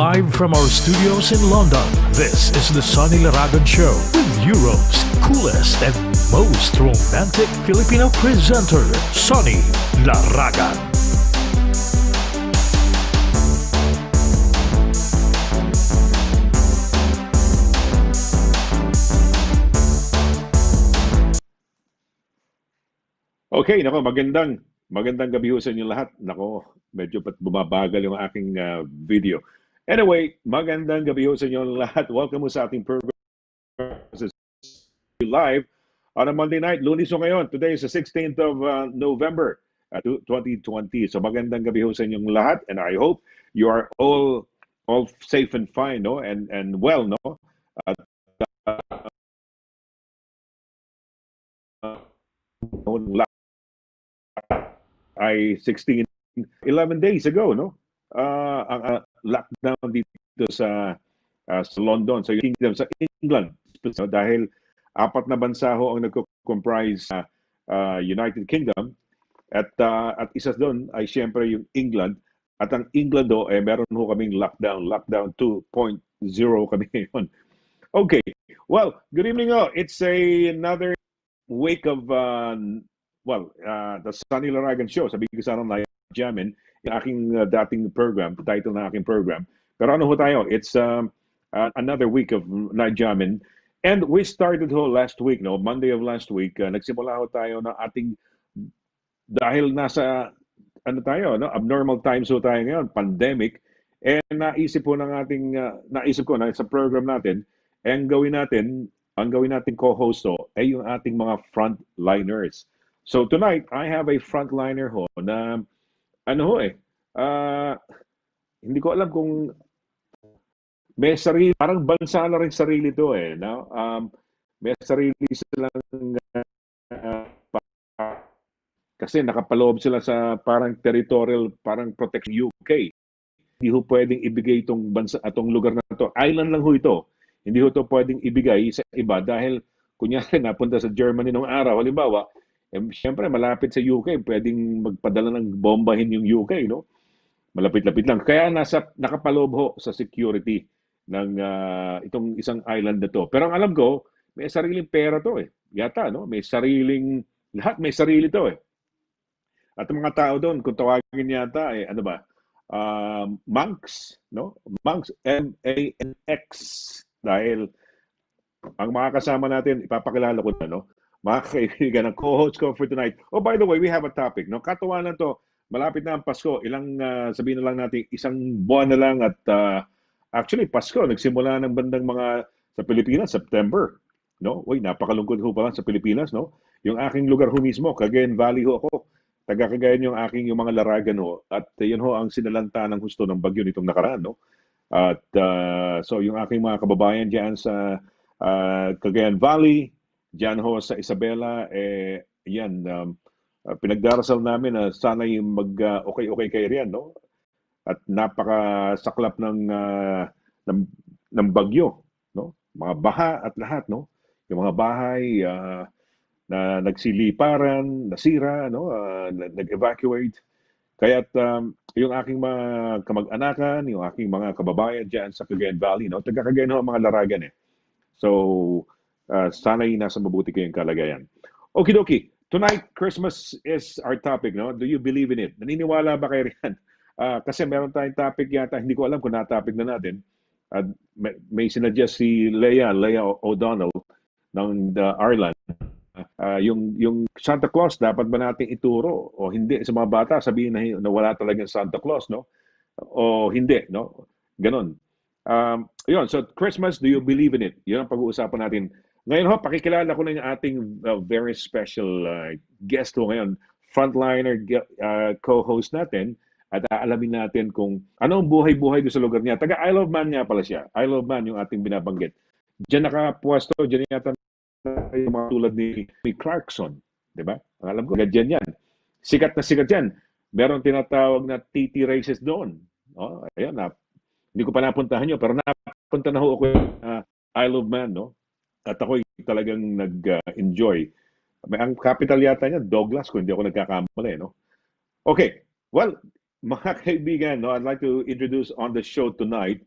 Live from our studios in London, this is the Sonny LARAGAN Show with Europe's coolest and most romantic Filipino presenter, Sonny LARAGAN. Okay, nako, magandang gabi ho sa inyo lahat. Nako, medyo pat bumabagal yung aking video. Anyway, magandang gabi ho sa inyo lahat. Welcome ho sa ating program live on a Monday night. Lunes ho ngayon. Today is the 16th of November 2020. So magandang gabi ho sa inyong lahat, and I hope you are all safe and fine, no? And well, no? At ay 11 days ago, no? Ang lockdown dito sa London, sa Kingdom, sa England, no? Dahil apat na bansa ho ang nagko-comprise sa United Kingdom, at isa doon ay siyempre yung England, at ang England do eh meron ho kaming lockdown 2.0 kami ngayon. Okay, well, good evening ho. It's another week of the Sonny LARAGAN Show. Sabi ko sana na jamin yung aking dating program, title ng aking program. Pero ano ho tayo? It's another week of night jamming. And we started ho last week, no? Monday of last week. Nagsimula ho tayo ng ating, dahil nasa, ano tayo, no? Abnormal times ho tayo ngayon, pandemic. And naisip ko na sa program natin, ang gawin natin co-host ho, ay yung ating mga frontliners. So tonight, I have a frontliner ho na ano ho hindi ko alam kung may sarili, parang bansa na rin sarili to no? May sarili silang kasi nakapaloob sila sa parang territorial, parang protection UK. Hindi ho pwedeng ibigay itong bansa, atong lugar na to. Island lang ho ito. Hindi ho ito pwedeng ibigay sa iba dahil kunyari napunta sa Germany nung araw, halimbawa, siyempre malapit sa UK, pwedeng magpadala ng bombahin yung UK, no? Malapit-lapit lang. Kaya nakapaloob ho sa security ng itong isang island na to. Pero ang alam ko, may sariling pera to Yata, no? Lahat may sarili to At ang mga tao doon, kung tawagin yata, ano ba? Monks, no? Monks, M-A-N-X. Dahil ang mga kasama natin, ipapakilala ko na, no? Mga kaibigan, ang co-host ko for tonight. Oh, by the way, we have a topic, no? Katuwa na to, malapit na ang Pasko. Sabihin na lang natin, isang buwan na lang at actually, Pasko, nagsimula ng bandang mga sa Pilipinas, September, no? Uy, napakalungkot ho pala sa Pilipinas, no? Yung aking lugar ho mismo, Cagayan Valley ho ako. Taga Cagayan yung mga laragan ho. At yun ho ang sinalanta ng husto ng bagyo nitong nakaraan, no? At so yung aking mga kababayan diyan sa Cagayan Valley, diyan ho sa Isabela, yan, pinagdarasal namin na sana yung okay kayo riyan, no? At napakasaklap ng bagyo, no? Mga baha at lahat, no? Yung mga bahay na nagsiliparan, nasira, no? Nag-evacuate. Kaya't yung aking mga kamag-anakan, yung aking mga kababayan diyan sa Cagayan Valley, no? Taga Cagayan ho ang mga laragan So, sana'y nasa mabuti kayong kalagayan. Okidoki, tonight, Christmas is our topic, no? Do you believe in it? Naniniwala ba kayo riyan? Kasi meron tayong topic yata, hindi ko alam kung na-topic na natin. May sinuggest si Leah O'Donnell ng Ireland. Yung Santa Claus, dapat ba nating ituro o hindi sa mga bata? Sabihin na wala talagang Santa Claus, no? O hindi, no? Ganon. Yun, so Christmas, do you believe in it? Yun ang pag-uusapan natin. Ngayon ho, pakikilala ko na yung ating very special guest ho ngayon, frontliner co-host natin, at aalamin natin kung ano ang buhay-buhay doon sa lugar niya. Taga Isle of Man nga pala siya. Isle of Man yung ating binabanggit. Diyan nakapuesto, diyan yata yung mga tulad ni Clarkson. Diba? Ang alam ko, ganyan yan. Sikat na sikat yan. Meron tinatawag na TT races doon. Oh, ayan, hindi ko pa napuntahan yun, pero napunta na ho ako Isle of Man, no? At ako'y talagang nag-enjoy. Ang capital yata niya, Douglas, kung hindi ako nagkakamali, no? Okay, well, mga kaibigan, no, I'd like to introduce on the show tonight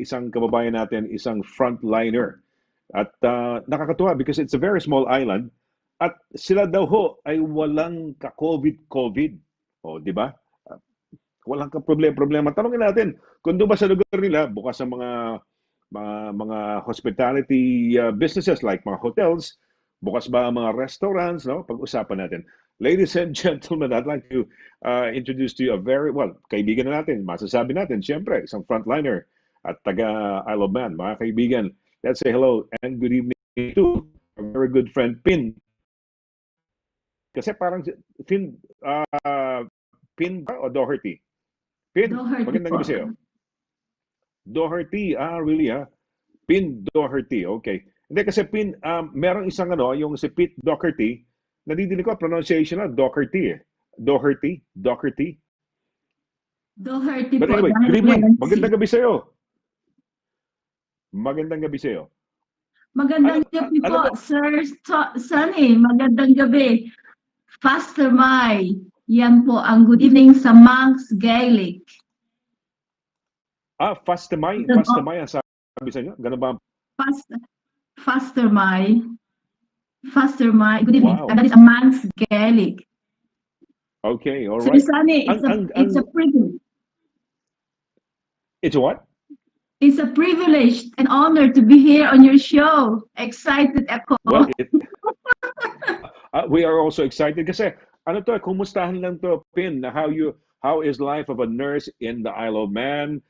isang kababayan natin, isang frontliner. At nakakatuwa because it's a very small island at sila daw ho ay walang ka-COVID-COVID. O, di ba? Walang ka-problema. Tanungin natin, kung doon ba sa lugar nila, bukas sa mga hospitality businesses like mga hotels, bukas ba ang mga restaurants, no? Pag-usapan natin. Ladies and gentlemen, I'd like to introduce to you a very, well, kaibigan na natin, masasabi natin, siyempre, isang frontliner at taga Isle of Man. Mga kaibigan, let's say hello and good evening to our very good friend, Pin. Kasi parang, Pin ba o Doherty? Pin, Doherty magandang po. gabi sa'yo. Doherty, really Pin Doherty, okay. Hindi kasi Pin, merong isang yung si Pete Doherty, nadidinig ko pronunciation na Doherty eh. Doherty. Doherty But po. anyway, dahil good evening. walang C. Magandang gabi sa'yo. Magandang gabi sa'yo. Magandang Alam- gabi alam po, mo- Sir Sonny. Magandang gabi. Faster Mai. Yan po ang good evening sa Manx Gaelic. Fastemay Ganun po. ang sabi sa inyo? Ganun ba? Faster Mai. Good evening. Wow. That is a Manx Gaelic. Okay, all Sir right. Sonny, it's a privilege. It's what? It's a privilege and honor to be here on your show. Excited ako. Well, we are also excited kasi kumustahan lang to, Pin, how is life of a nurse in the Isle of Man?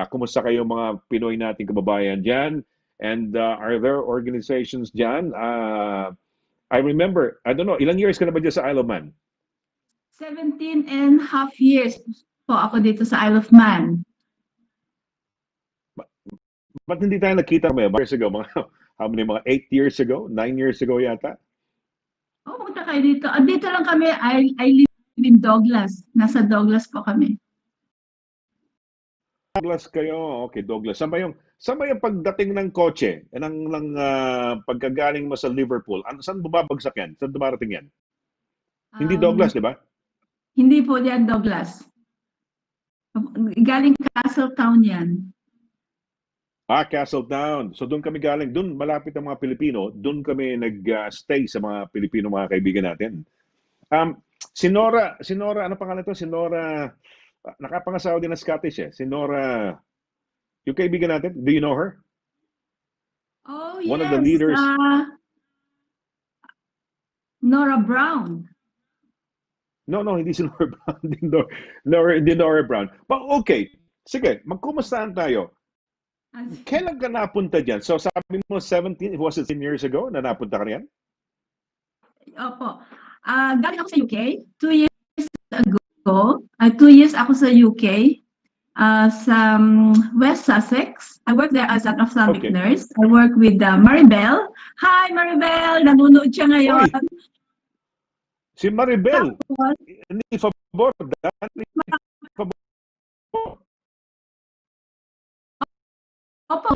Kumusta kayo mga Pinoy nating kababayan dyan? And are there organizations dyan? I remember, I don't know, ilang years ka na ba dyan sa Isle of Man? 17 and a half years po ako dito sa Isle of Man. Ba't hindi tayo nakita years ago? How many, mga 8 years ago? 9 years ago yata? Oh, punta kayo dito. Dito lang kami, I live in Douglas. Nasa Douglas po kami. Douglas kayo. Okay, Douglas. Saan ba yung pagdating ng kotse, ng pagkagaling mo sa Liverpool, saan bumabagsak yan? Saan dumarating yan? Hindi Douglas, di ba? Hindi po yan Douglas. Galing Castletown yan. Castletown. So doon kami galing. Doon malapit ang mga Pilipino. Doon kami nag-stay sa mga Pilipino mga kaibigan natin. Si Nora, ano pangalan to? Si Nora, nakapangasawa din na Scottish eh. Si Nora, yung kaibigan natin, do you know her? Oh, One yes. of the leaders. Nora Brown. No, hindi si Nora Brown. Hindi Nora Brown. But okay, sige, magkumustahan tayo. Kailan ka napunta dyan? So sabi mo 17, was it 10 years ago na napunta ka riyan? Opo. Galing ako sa UK 2 years ago. 2 years ako sa UK. Sa West Sussex. I work there as an ophthalmic nurse. I work with Maribel. Hi, Maribel! Nanonood siya ngayon. Oy, si Maribel. Tapos, Ni favor. Favor. opo.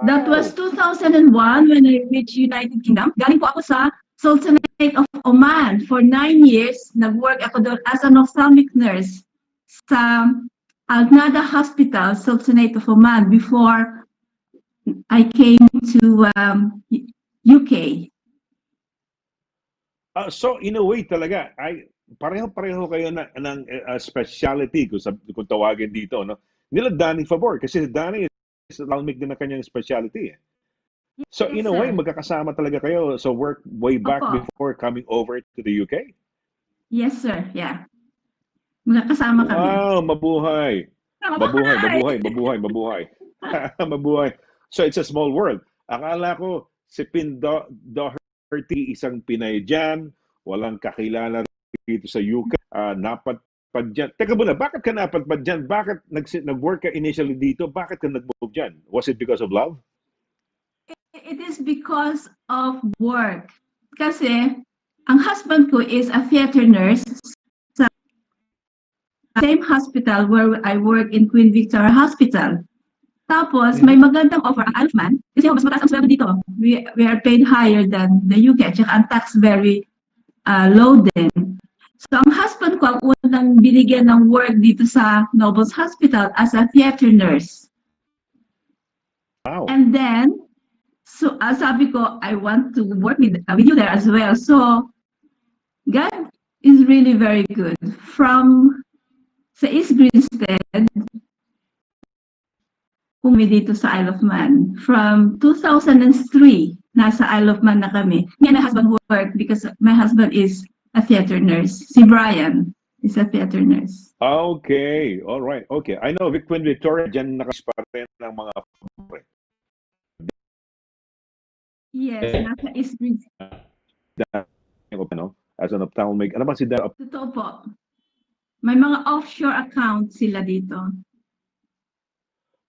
That was 2001 when I reached United Kingdom. Galing po ako sa Sultanate of Oman. For 9 years, nag-work ako doon as an ophthalmic nurse sa Al-Nada Hospital, Sultanate of Oman, before I came to UK. So in a way talaga, pareho-pareho kayo ng specialty kung tawagin dito, no? Nila Danny Favor kasi Danny is ophthalmic din na kanyang specialty. So in a way, magkakasama talaga kayo. So work way back before coming over to the UK? Yes, sir. Yeah. Magkakasama kami. Wow, mabuhay. Mabuhay. So it's a small world. Akala ko si Pin Doherty isang Pinay dyan, walang kakilala dito sa UK, napadpad dyan. Teka muna, bakit ka napadpad dyan? Bakit nag-work ka initially dito? Bakit ka nag-move dyan? Was it because of love? It is because of work. Kasi ang husband ko is a theater nurse sa same hospital where I work in Queen Victoria Hospital. Tapos, may magandang offer ang Isle of Man. Kasi mas mataas ang sweldo dito. We are paid higher than the UK. Tsaka ang tax very low din. So ang husband ko ang unang binigyan ng work dito sa Nobles Hospital as a theater nurse. Wow. And then, so sabi ko, I want to work with you there as well. So God is really very good. From sa East Grinstead, kami dito sa Isle of Man. From 2003, nasa Isle of Man na kami. Me and my husband work because my husband is a theater nurse. Si Brian is a theater nurse. Okay, all right. Okay, I know Queen Victoria dyan nakaspa rin ng mga Yes, nasa East Grinstead. ano, as an ophthalmic. Ano ba si Dad? Totoo po. May mga offshore accounts sila dito.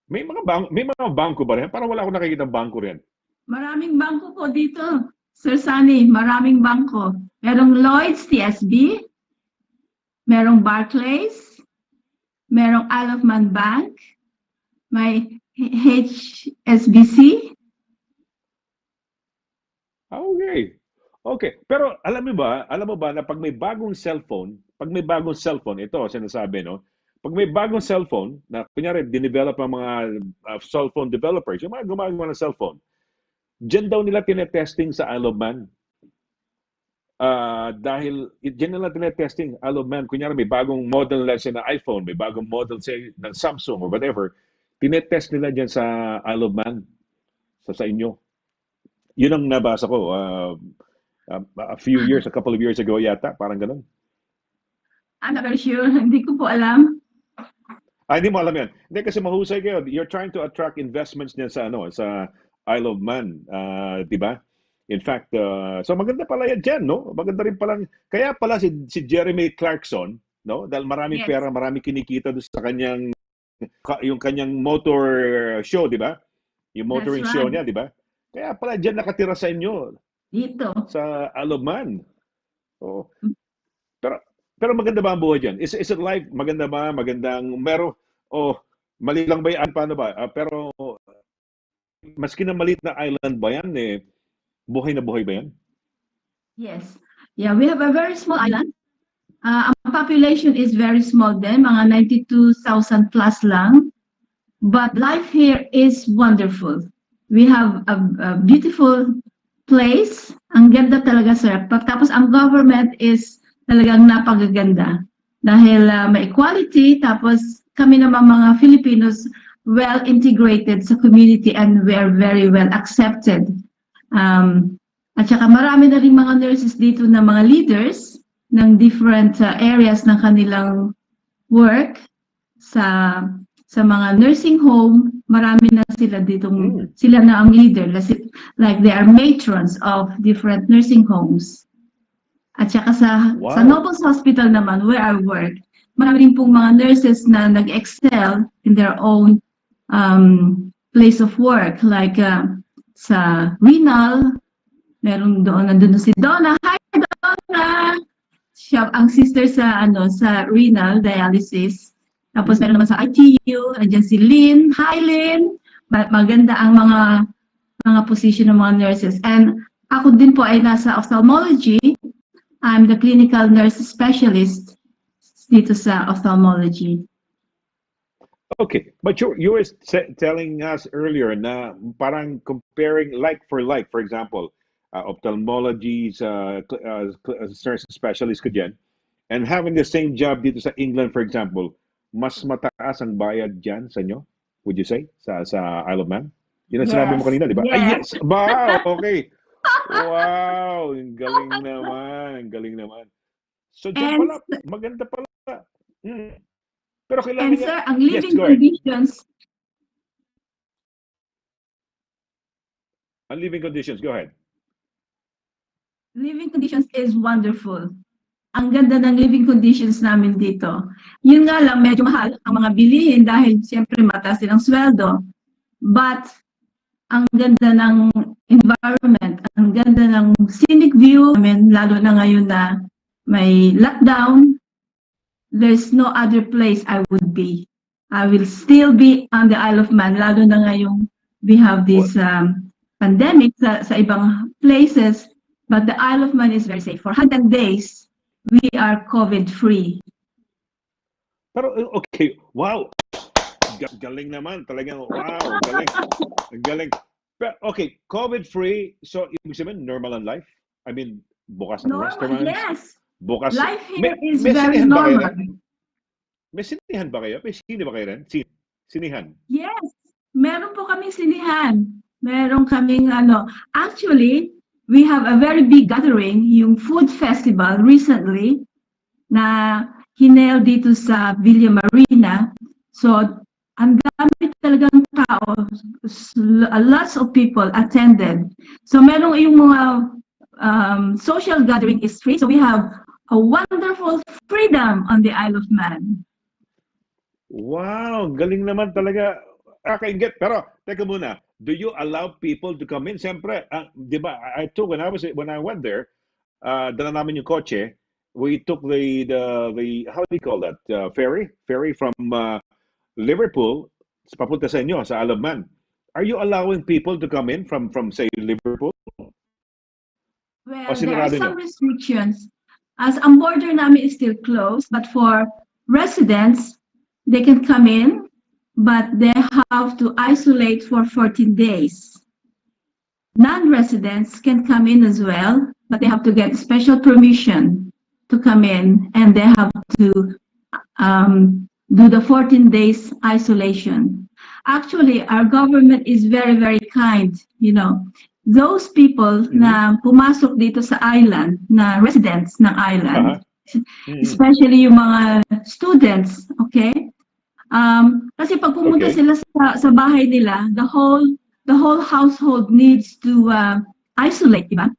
May mga bangko ba rin? Parang wala akong nakikita bangko rin. Maraming bangko po dito. Sir Sunny, maraming bangko. Merong Lloyds, TSB, merong Barclays, merong Isle of Man Bank, may HSBC. Okay. Okay. Pero alam mo ba na pag may bagong cellphone, ito sinasabi, no? Pag may bagong cellphone, na kunyari, dinevelop ang mga cellphone developers, yung mga gumagawa ng cellphone, dyan daw nila tinetesting sa Isle of Man. Dahil dyan nila tinetesting Isle of Man. Kunyari, may bagong model na siya na iPhone, may bagong model say, ng Samsung or whatever, tinetest nila dyan sa Isle of Man, sa inyo. Yun ang nabasa ko a couple of years ago yata, parang ganun. I'm not very sure. Hindi ko po alam. Hindi mo alam yan. Hindi kasi mahusay kayo. You're trying to attract investments niyan sa Isle of Man, di ba? In fact, so maganda pala yan dyan, no? Maganda rin pala. Kaya pala si Jeremy Clarkson, no? Dahil maraming pera, maraming kinikita doon sa yung kanyang motor show, di ba? Yung motoring show niya, di ba? Kaya pala dyan nakatira sa inyo. Dito. Sa Isle of Man. Oh. Pero maganda ba ang buhay dyan? Is it like, maganda ba? Mali lang ba yan? Paano ba? Pero, maski na maliit na island ba yan, buhay na buhay ba yan? Yes. Yeah, we have a very small island. Ang population is very small din, mga 92,000 plus lang. But life here is wonderful. We have a beautiful place. Ang ganda talaga, sir. Tapos ang government is talagang napagaganda. Dahil may equality, tapos kami naman mga Filipinos well integrated sa community and we're very well accepted. At saka marami na rin mga nurses dito na mga leaders ng different areas ng kanilang work sa mga nursing home. Marami na sila dito, sila na ang leader, like they are matrons of different nursing homes. At saka sa Nobles Hospital naman, where I work, marami rin pong mga nurses na nag-excel in their own place of work. Like sa renal, nandun si Donna. Hi, Donna! Siya ang sister sa renal dialysis. Tapos meron naman sa ITU, andyan si Lynn. Hi, Lynn! Maganda ang mga position ng mga nurses. And ako din po ay nasa ophthalmology. I'm the clinical nurse specialist dito sa ophthalmology. Okay, but you were telling us earlier na parang comparing like, for example, ophthalmology, nurse specialist ka dyan, and having the same job dito sa England, for example, mas mataas ang bayad dyan sa inyo, would you say, sa Isle of Man? Yun ang sinabi mo kanina, di ba? Yes. Yes! Wow! Okay. Wow! Ang galing naman. So, dyan pala, maganda pala. Pero kailangan sir, ang living conditions. Ang living conditions, go ahead. Living conditions is wonderful. Ang ganda ng living conditions namin dito. Yun nga lang, medyo mahal ang mga bilihin dahil siyempre mataas din ang sweldo. But, ang ganda ng environment, ang ganda ng scenic view. Lalo na ngayon na may lockdown, there's no other place I would be. I will still be on the Isle of Man, lalo na ngayong we have this pandemic sa ibang places, but the Isle of Man is very safe. For 100 days, we are COVID-free. Pero okay, wow. Galing naman talagang wow, galing. Ang galing. Pero okay, COVID-free, so ibig sabihin normal ang life? I mean, bukas ang Normal, restaurants, yes. bukas Life here is may very sinihan ba kayo rin? normal. May sinihan ba kayo? May sine ba kayo rin? Sinihan. Yes, meron po kaming sinihan. Meron kaming actually, we have a very big gathering, yung food festival recently, na hineld dito sa Villa Marina. So, ang dami talagang tao. Lots of people attended. So, meron yung mga social gathering is free. So, we have a wonderful freedom on the Isle of Man. Wow, galing naman talaga. Get. Pero teka muna, do you allow people to come in? Siyempre, 'di ba? I took when I went there, dala namin yung kotse. We took the how do you call that? Ferry from Liverpool papunta sa inyo sa Isle of Man. Are you allowing people to come in from say Liverpool? O Well, there are sinarado nyo? some restrictions. As ang border namin is still closed, but for residents, they can come in, but they have to isolate for 14 days. Non-residents can come in as well, but they have to get special permission to come in, and they have to do the 14 days isolation. Actually, our government is very, very kind. Those people na pumasok dito sa island, na residents ng island, especially yung mga students, okay? Kasi pag pumunta sila sa bahay nila, the whole household needs to isolate, diba?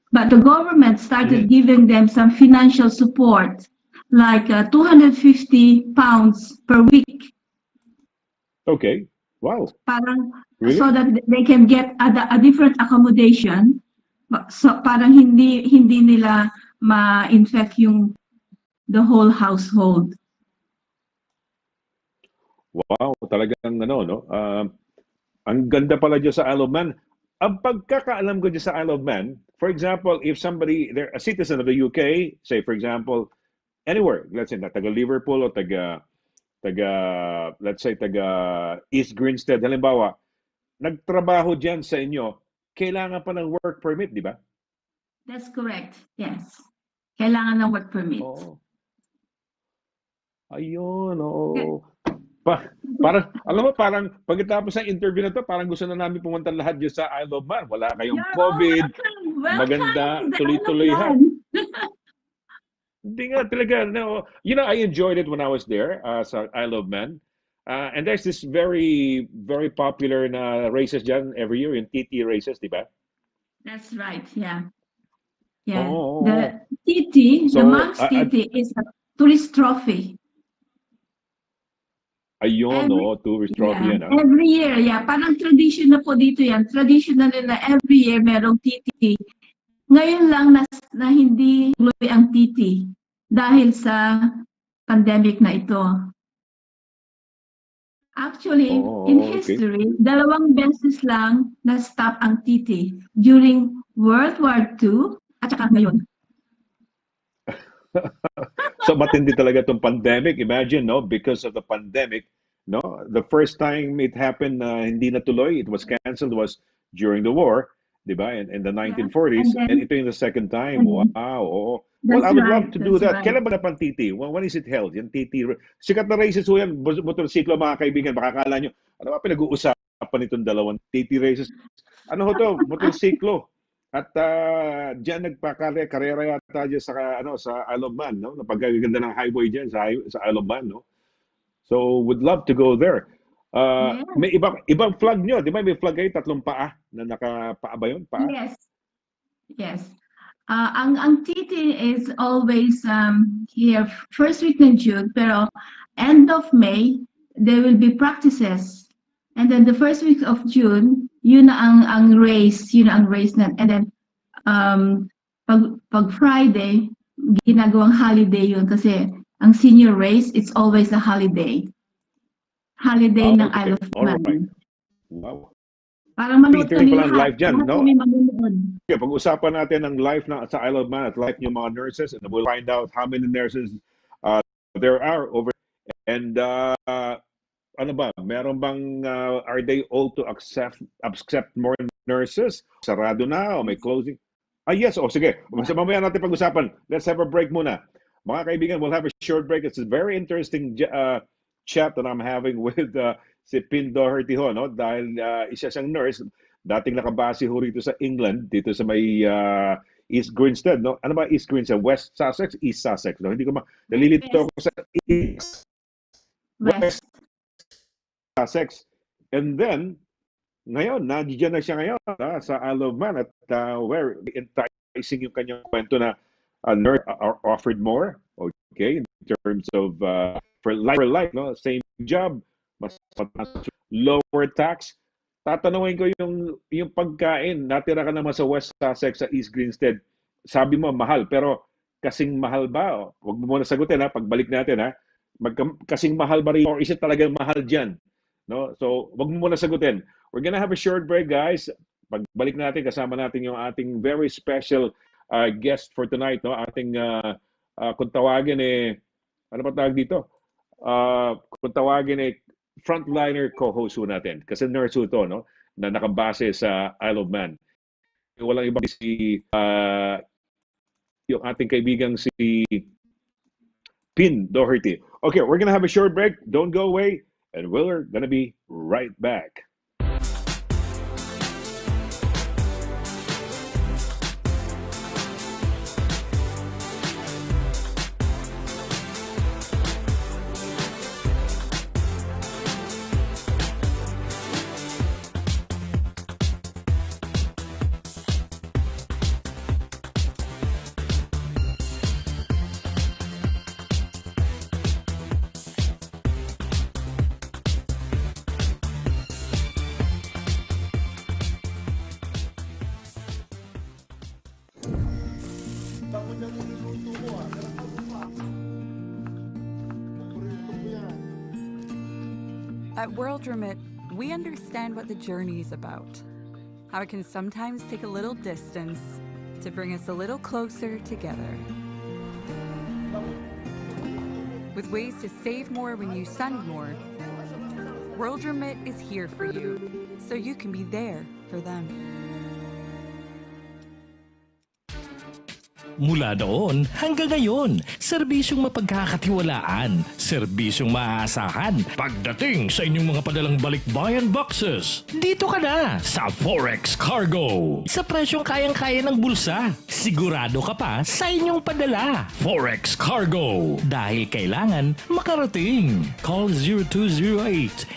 But the government started giving them some financial support, like £250 per week. Okay. Wow. Parang Really? so that they can get a different accommodation. So parang hindi nila ma-infect the whole household. Wow, talagang no? Ang ganda pala dyan sa Isle of Man. Ang pagkakaalam ko dyan sa Isle of Man, for example, if somebody, they're a citizen of the UK, say for example, anywhere, let's say taga Liverpool o taga let's say taga East Grinstead, halimbawa, nagtrabaho dyan sa inyo, kailangan pa ng work permit, di ba? That's correct. Yes. Kailangan ng work permit. Oo. Ayun, oo. Parang, alam mo, parang pagkatapos ng interview na to, parang gusto na namin pumunta lahat dyan sa Isle of Man. Wala kayong COVID. Welcome. Maganda, tuloy-tuloy ha. Hindi nga talaga. No. I enjoyed it when I was there sa Isle of Man. And there's this very, very popular na races dyan every year, yung TT races, di ba? That's right, yeah. Yeah. Oh. The TT, the Manx TT is a tourist trophy. Ayun, tourist trophy yan. Every year, parang tradition na po dito yan. Traditional na every year merong TT. Ngayon lang na hindi tuloy ang TT dahil sa pandemic na ito. Actually, in history, 2 beses lang na-stop ang TT during World War II at saka ngayon. So matindi talaga itong pandemic. Imagine, because of the pandemic, the first time it happened hindi natuloy, it was canceled, was during the war, di ba? In the 1940s. And ito yung the second time. Wow. Well, I would love to do that. Kailan ba na pang TT? When is it held? Yung TT. Sikat na races ho yan. Motorsiklo, mga kaibigan. Baka kala nyo, ano ba pinag-uusapan itong dalawang TT races? Ano ho to? Motorsiklo. At diyan nagpa-karera yata dyan sa Isle of Man, no? Napagaganda ng highway diyan sa Isle of Man, no? So would love to go there. May ibang flag nyo, di ba? May flag kayo, 3 paa na nakapaa ba yun? Paa? Yes. Ang TT is always here first week ng June, pero end of May there will be practices. And then the first week of June, yun na ang race, na. And then pag Friday, ginagawang holiday yun kasi ang senior race, it's always a holiday. Holiday ng Isle of Man. Wow. Parang manood Eternity kami pala ang lahat. live dyan, Lahat no? kami manonood. Okay, pag-usapan natin ang life na sa Isle of Man at life ng mga nurses, and we'll find out how many nurses there are over. And ano ba, meron bang, are they all to accept more nurses? Sarado na o may closing? Ah, yes. O, sige. Mamaya natin pag-usapan. Let's have a break muna. Mga kaibigan, we'll have a short break. It's a very interesting chat that I'm having with si Pin Doherty ho, no? Dahil isa siyang nurse, dating nakabase ho rito sa England, dito sa may East Grinstead, no? Ano ba East Grinstead? West Sussex? East Sussex, no? Hindi ko nalilito West. ako sa East West. Sussex. And then, ngayon, nandiyan na siya ngayon sa Isle of Man at where enticing yung kanyang kwento na nurse are offered more, okay, in terms of for life, no? Same job, mas mataas, lower tax. Tatanungin ko yung pagkain, natira ka naman sa West Sussex, sa East Grinstead, sabi mo mahal, pero kasing mahal ba? Huwag mo muna sagutin ha, pagbalik natin ha. Kasing mahal ba rin or is it talagang mahal dyan? No? So, wag mo muna sagutin. We're gonna have a short break, guys. Pagbalik natin, kasama natin yung ating very special guest for tonight. No? Ating, kung tawagin ano pa tawag dito? Kung tawagin frontliner co-host natin. Kasi nurse to, no? Na nakabase sa Isle of Man. Walang iba si yung ating kaibigang si Pin Doherty. Okay, we're gonna have a short break. Don't go away. And we're going to be right back. At World Remit, we understand what the journey is about. How it can sometimes take a little distance to bring us a little closer together. With ways to save more when you send more, World Remit is here for you, so you can be there for them. Mula doon hanggang ngayon, serbisyong mapagkakatiwalaan, serbisyong maaasahan pagdating sa inyong mga padalang balikbayan boxes. Dito ka na sa Forex Cargo. Sa presyong kayang-kaya ng bulsa, sigurado ka pa sa inyong padala. Forex Cargo. Dahil kailangan makarating. Call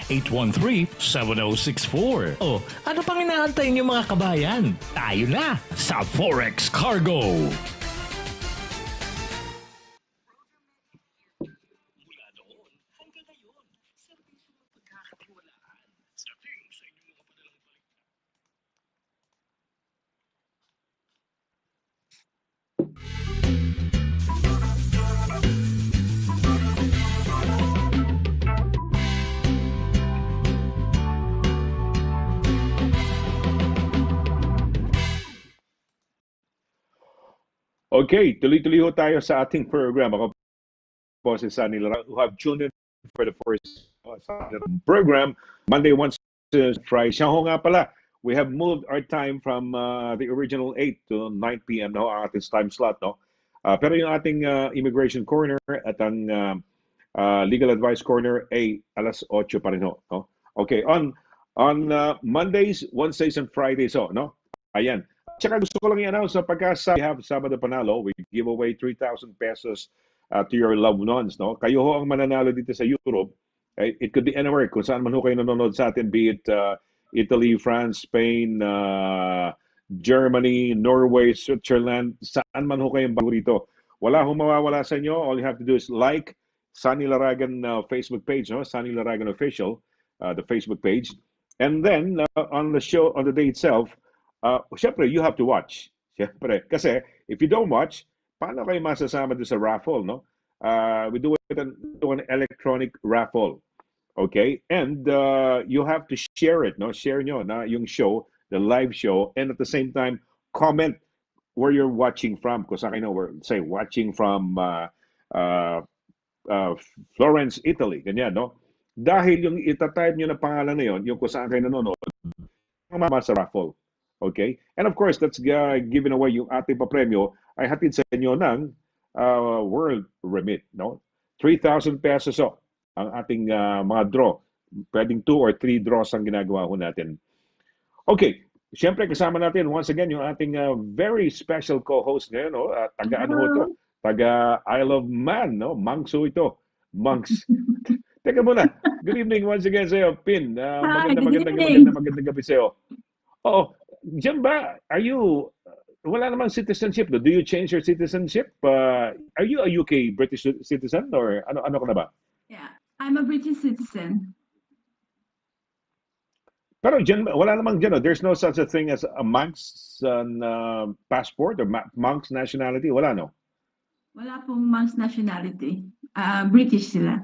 0208-813-7064. O ano pang inaantay niyo mga kabayan? Tayo na sa Forex Cargo. Okay, tuloy-tuloy ho tayo sa ating program. Ako po si Sonny LARAGAN, who have tuned in for the first program, Monday, Wednesday, Friday. Siya ho nga pala, we have moved our time from the original 8 to 9 p.m. no, ang ating time slot. No? Pero yung ating immigration corner at ang legal advice corner ay alas 8 pa rin ho. No? Okay, on Mondays, Wednesdays, and Fridays. So, no? Ayan. Tsaka gusto ko lang i-announce na pagka we have Sabado Panalo, we give away 3,000 pesos to your loved ones. No? Kayo ho ang mananalo dito sa Europe. It could be anywhere. Kung saan man ho kayo nanonood sa atin, be it Italy, France, Spain, Germany, Norway, Switzerland, saan man ho kayong bago rito. Wala hong mawawala sa inyo. All you have to do is like Sonny LARAGAN Facebook page, no? Sonny LARAGAN Official, the Facebook page. And then, on the show, on the day itself, syempre, you have to watch. Syempre. Kasi, if you don't watch, paano kayo masasama doon sa raffle, no? We do it an electronic raffle. Okay? And you have to share it, no? Share nyo na yung show, the live show, and at the same time, comment where you're watching from. Because I know we're, say, watching from uh, uh, Florence, Italy. Ganyan, no? Dahil yung itatype nyo na pangalan na yun, yung kung saan kayo nanonood, mama sa raffle. Okay? And of course, that's giving away yung ating papremyo ay hatid sa inyo ng World Remit. No? 3,000 pesos ang ating mga draw. Pwedeng 2 or 3 draws ang ginagawa ho natin. Okay. Siyempre, kasama natin once again yung ating very special co-host ngayon. No? Taga ano ho to? Taga Isle of Man. No? Mangso ito. Monks. Teka muna. Good evening once again sa'yo, Pin. Hi, good evening. Magandang gabi sa'yo. Oo. Diyan ba, are you, wala namang citizenship, no? Do you change your citizenship? Are you a UK British citizen or ano ka na ba? Yeah, I'm a British citizen. Pero dyan, wala namang dyan, no? There's no such a thing as a monk's passport or monk's nationality? Wala, no? Wala pong Manx nationality. British sila.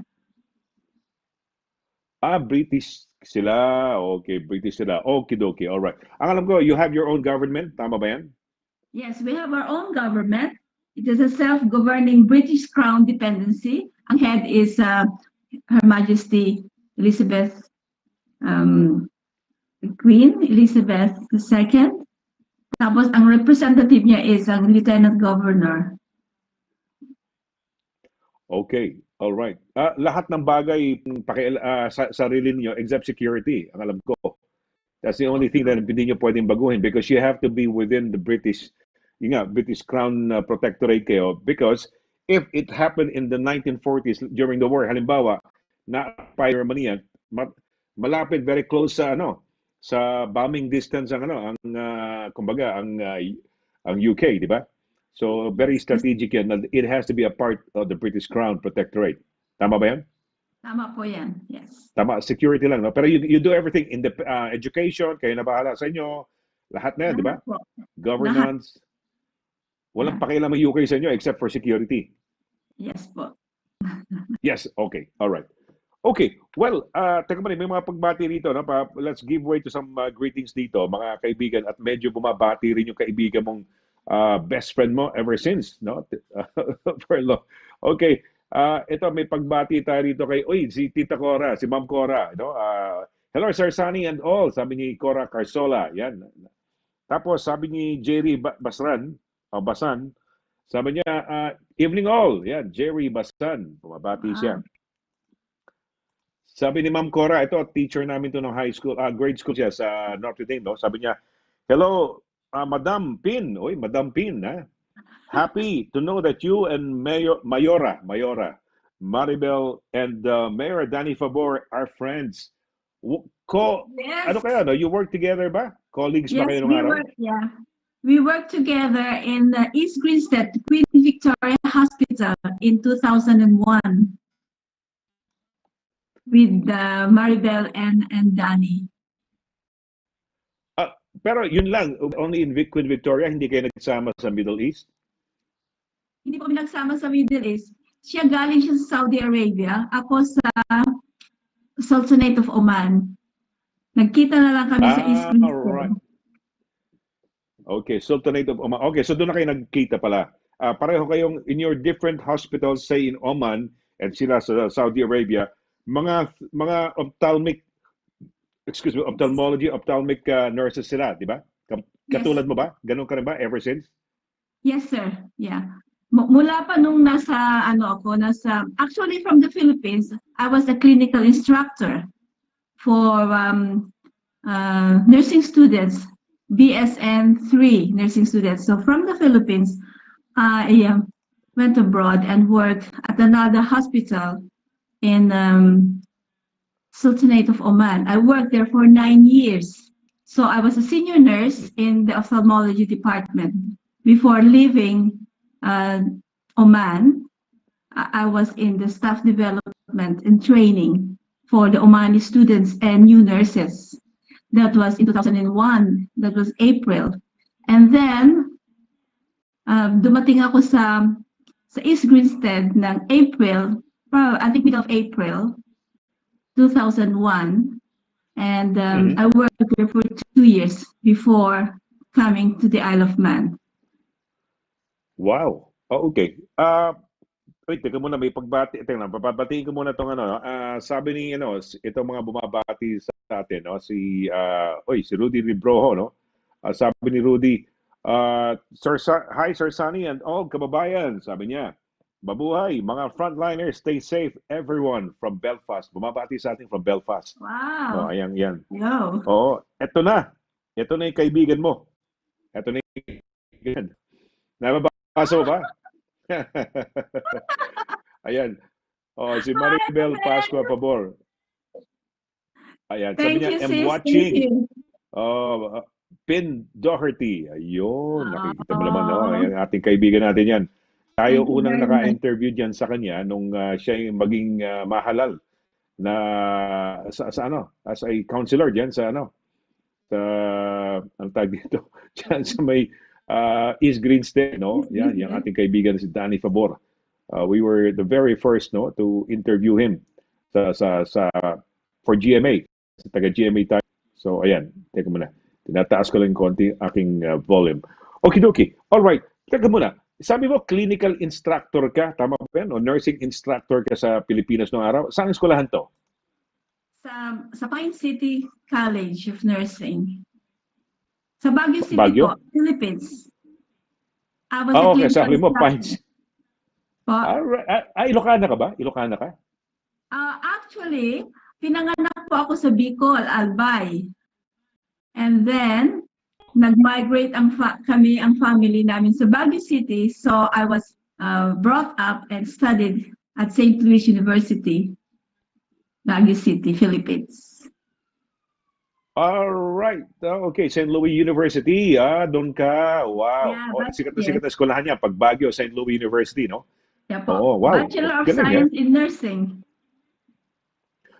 British sila. Okay, British sila. Okie-dokie, all right. Ang alam ko, you have your own government. Tama ba yan? Yes, we have our own government. It is a self-governing British Crown dependency. Ang head is Her Majesty Elizabeth, Queen Elizabeth II. Tapos ang representative niya is ang Lieutenant Governor. Okay, all right. Lahat ng bagay sa sarili niyo except security, ang alam ko. That's the only thing that hindi niyo pwedeng baguhin because you have to be within the British Crown Protectorate kayo because if it happened in the 1940s during the war, halimbawa, na Germany yan, malapit very close sa bombing distance ang kumbaga ang UK, di ba? So very strategic yan. It has to be a part of the British Crown Protectorate. Tama ba yan? Tama po yan, yes. Tama, security lang, no? Pero you do everything in the education, kayo na bahala sa inyo. Lahat na yan, di ba? Governance. Walang pakialam ang UK sa inyo except for security. Yes po. Yes, okay. All right. Okay, well, teka mali, may mga pagbati rito. No? Let's give way to some greetings dito, mga kaibigan. At medyo bumabati rin yung kaibigan mong best friend mo ever since. No? Okay, ito may pagbati tayo rito kay, si Tita Cora, si Ma'am Cora. No? Hello, Sir Sonny and all, sabi ni Cora Carsola. Yan. Tapos sabi ni Jerry Basan, sabi niya, evening all. Yan, Jerry Basan. Bumabati siya. Sabi ni Ma'am Cora, ito, teacher namin to ng high school, grade school siya sa Notre Dame, no? Sabi niya, hello, Madam Pin. Madam Pin, ha? Happy to know that you and Mayora, Maribel, and Mayor Danny Favor are friends. Yes. Ano kaya, no? You work together ba? Colleagues ba kayo nung araw? We worked together in East Grinstead, Queen Victoria Hospital in 2001. With Maribel and Danny. Pero yun lang, only in Queen Victoria, hindi kayo nagsama sa Middle East? Hindi po kami nagsama sa Middle East. Galing siya sa Saudi Arabia. Ako sa Sultanate of Oman. Nagkita na lang kami sa East Grinstead. Right. Okay, Sultanate of Oman. Okay, so doon na kayo nagkita pala. Pareho kayong in your different hospitals, say in Oman, and sila sa Saudi Arabia, mga ophthalmic nurses sila, di ba? Katulad mo ba? Ganun ka rin ba ever since? Yes, sir. Yeah. Mula pa nung actually from the Philippines, I was a clinical instructor for nursing students, BSN 3 nursing students. So from the Philippines, I went abroad and worked at another hospital in Sultanate of Oman. I worked there for 9 years. So I was a senior nurse in the ophthalmology department. Before leaving Oman, I was in the staff development and training for the Omani students and new nurses. That was in 2001. That was April. And then, dumating ako sa East Grinstead ng April, I think middle of April. 2001, and Mhm. I worked there for 2 years before coming to the Isle of Man. Wow. Oh, okay. Wait, teka muna, may pagbati. Teka lang, papabatiin ko muna itong ano, no? Sabi ni, itong mga bumabati sa atin, no? Si Rudy Ribrojo, no? Sabi ni Rudy, Hi, Sir Sonny and all kababayan. Sabi niya, mabuhay, mga frontliners, stay safe, everyone from Belfast. Bumabati sa atin from Belfast. No, Wow. ayan, yan. Yo. Oo, eto na. Ito na yung kaibigan mo. Ito na yung kaibigan. Nababasa mo ba? Ayan. Oh, si Maribel Pascua Pabor. Ayan. Sabi Thank niya, you, I'm sis. Thank watching. you. Oh, Pin Doherty. Ayun. Nakikita mo naman, no? Oh, Ayan, ating kaibigan natin yan. Tayo thank you unang very much. naka-interview dyan sa kanya nung siya yung maging mahalal na sa ano, as a counselor dyan sa ang tag dito dyan sa may East Greenstead, no? Yan, yung ating kaibigan si Danny Favor. We were the very first, no, to interview him sa for GMA, sa taga GMA tayo. So ayan, teka muna. Tinataas ko lang konti aking volume. Okidoki. All right. Teka muna. Sabi mo clinical instructor ka, tama ba yan? O nursing instructor ka sa Pilipinas noong araw. Saan eskwelahan to? Sa Pine City College of Nursing. Sa Baguio City po, Baguio? Philippines. I was a Okay. clinical Sabi mo, instructor Pines. po. Alright. Ilocana ka ba? Ilocana ka? Actually, pinanganak po ako sa Bicol, Albay. And then, nag-migrate ang family namin sa Baguio City. So I was brought up and studied at St. Louis University, Baguio City, Philippines. Alright. Okay. St. Louis University. Doon ka. Wow. Yeah, Oh, but sikat na yes. sikat na eskwelahan niya. Pag Baguio, St. Louis University, no? Yeah po. Oo, wow. Bachelor of Galing, Science in Nursing.